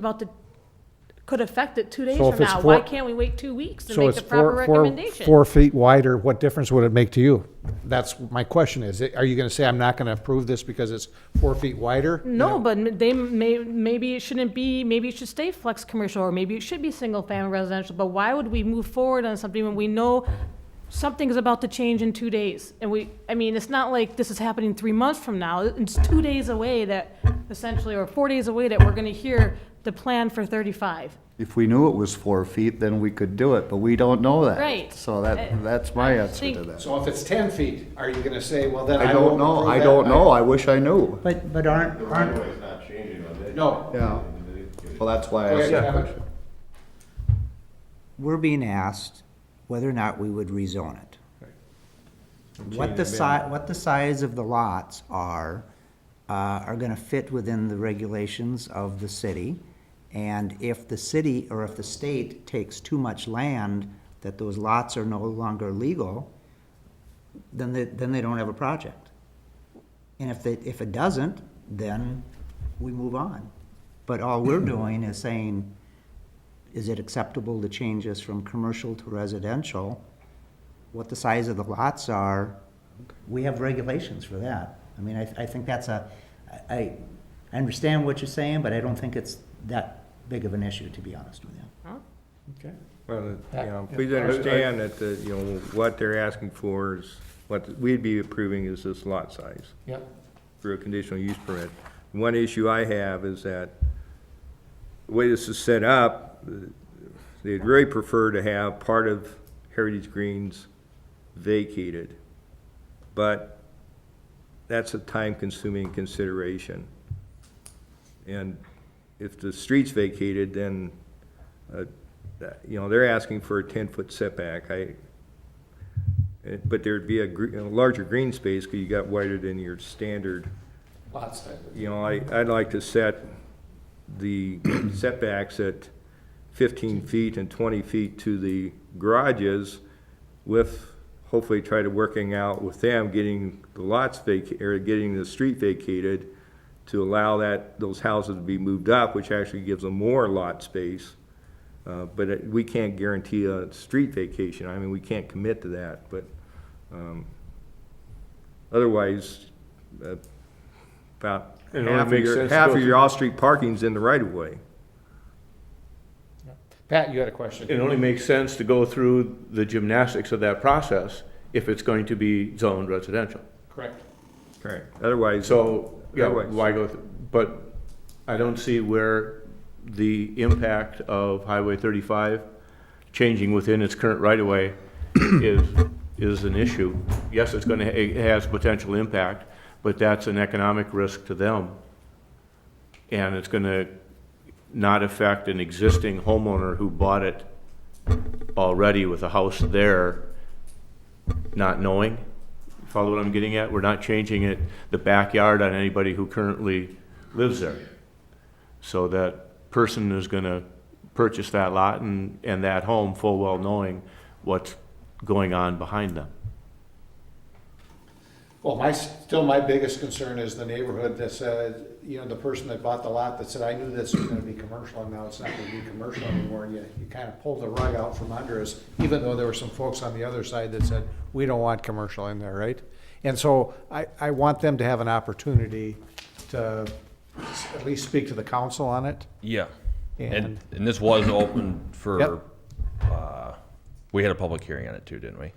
could affect it 2 days
So
from
if it's
now?
four-
Why can't we wait 2 weeks to
So
make
it's
the proper recommendation?
4 feet wider, what difference would it make to you? That's my question is, are you gonna say I'm not gonna approve this because it's 4 feet wider?
No, but maybe it shouldn't be, maybe it should stay flex commercial, or maybe it should be single family residential, but why would we move forward on something when we know something's about to change in 2 days. And I mean, it's not like this is happening 3 months from now. It's 2 days away that essentially, or 4 days away that we're gonna hear the plan for 35.
If we knew it was 4 feet, then we could do it, but we don't know that.
Right.
So that's my answer to
think-
that.
So if it's 10 feet, are you gonna say, well, then
I
I
don't
won't
know,
approve
I
that?
don't know, I wish I knew.
But aren't,
not changing on that.
No.
Yeah, well, that's why
Go
I
ahead,
said.
Kevin.
we're being asked whether or not we would rezone it. What the size of the lots are gonna fit within the regulations of the city. And if the city or if the state takes too much land, that those lots are no longer legal, then they don't have a project. And if it doesn't, then we move on. But all we're doing is saying, is it acceptable to change this from commercial to residential? What the size of the lots are, we have regulations for that. I mean, I think that's I understand what you're saying, but I don't think it's that big of an issue, to be honest with you.
Okay.
Well, please understand that, what they're asking for is, what we'd be approving is this lot size
Yep.
for a conditional use permit. One issue I have is that the way this is set up, they'd really prefer to have part of Heritage Greens vacated. But that's a time-consuming consideration. And if the street's vacated, then, they're asking for a 10-foot setback. But there'd be a larger green space because you got wider than your standard.
Lots of.
I'd like to set the setbacks at 15 feet and 20 feet to the garages with, hopefully try to working out with them, getting the lots or getting the street vacated to allow those houses to be moved up, which actually gives them more lot space. But we can't guarantee a street vacation. I mean, we can't commit to that, but otherwise, about
It only makes sense to
half
go
of your
through-
off-street parking's in the right-of-way.
Pat, you had a question?
It only makes sense to go through the gymnastics of that process if it's going to be zoned residential.
Correct.
Correct. Otherwise.
So, yeah,
Otherwise-
why go, but I don't see where the impact of Highway 35 changing within its current right-of-way is an issue. Yes, it has potential impact, but that's an economic risk to them. And it's gonna not affect an existing homeowner who bought it already with a house there, not knowing. Follow what I'm getting at? We're not changing it, the backyard on anybody who currently lives there. So that person is gonna purchase that lot and that home full well knowing what's going on behind them.
Well, my biggest concern is the neighborhood that said, the person that bought the lot that said, I knew this was gonna be commercial, and now it's not gonna be commercial anymore. You kind of pulled the rug out from under us, even though there were some folks on the other side that said, we don't want commercial in there, right? And so I want them to have an opportunity to at least speak to the council on it.
Yeah.
And-
And this was open for,
Yep.
we had a public hearing on it too, didn't we?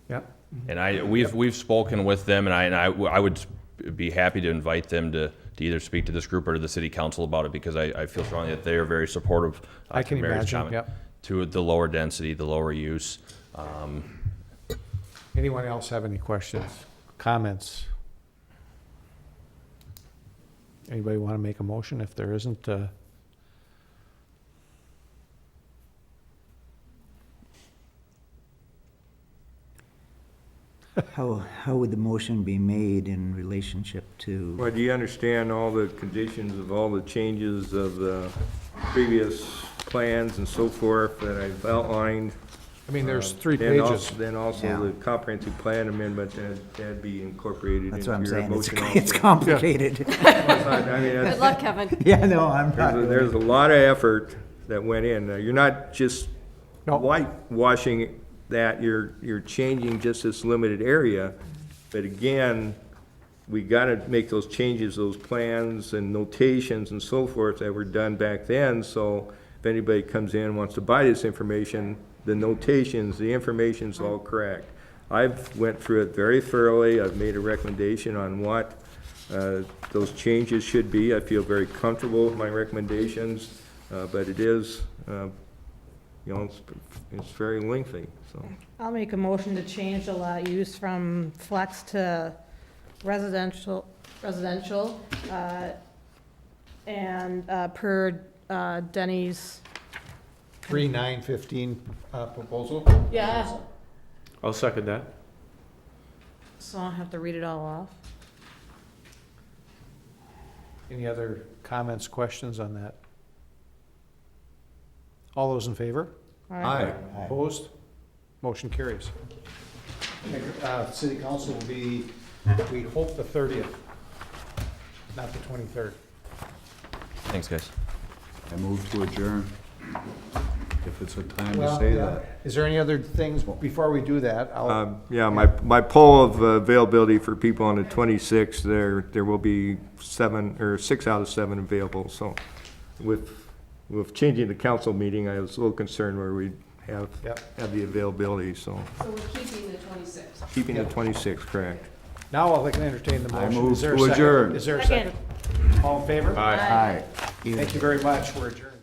Yep.
And we've spoken with them, and I would be happy to invite them to either speak to this group or to the city council about it, because I feel strongly that they are very supportive.
I can
to Mary's
imagine,
comment,
yep.
To the lower density, the lower use.
Anyone else have any questions, comments? Anybody want to make a motion? If there isn't,
How would the motion be made in relationship to?
Well, do you understand all the conditions of all the changes of the previous plans and so forth that I've outlined?
I mean, there's 3
Then
pages.
Then also
Yeah.
the comprehensive plan amendment, that'd be incorporated
That's
into
what I'm
your
saying,
motion
it's
also.
complicated.
Good
Good luck, Kevin.
Yeah, no, I'm not.
There's a lot of effort that went in. You're not just
No.
whitewashing that, you're changing just this limited area. But again, we gotta make those changes, those plans and notations and so forth that were done back then, so if anybody comes in and wants to buy this information, the notations, the information's all correct. I've went through it very thoroughly. I've made a recommendation on what those changes should be. I feel very comfortable with my recommendations, but it is, it's very lengthy, so.
I'll make a motion to change the lot use from flex to residential, and per Denny's.
3915 proposal?
Yeah.
I'll second that.
So I don't have to read it all off.
Any other comments, questions on that? All those in favor?
All right.
Opposed? Motion carries. City council will be, we hope, the 30th, not the 23rd.
Thanks, guys.
I move to adjourn, if it's a time to
Well,
say
yeah.
that.
Is there any other things, before we do that,
Yeah, my poll of availability for people on the 26th, there will be 6 out of 7 available, so with changing the council meeting, I was a little concerned where we'd have the availability, so
So we're keeping the 26th.
keeping the 26th, correct.
now I'll entertain the motion.
move
Is there a
to
second?
adjourn.
Is there a second? All in favor?
Aye.
Thank you very much. We're adjourned.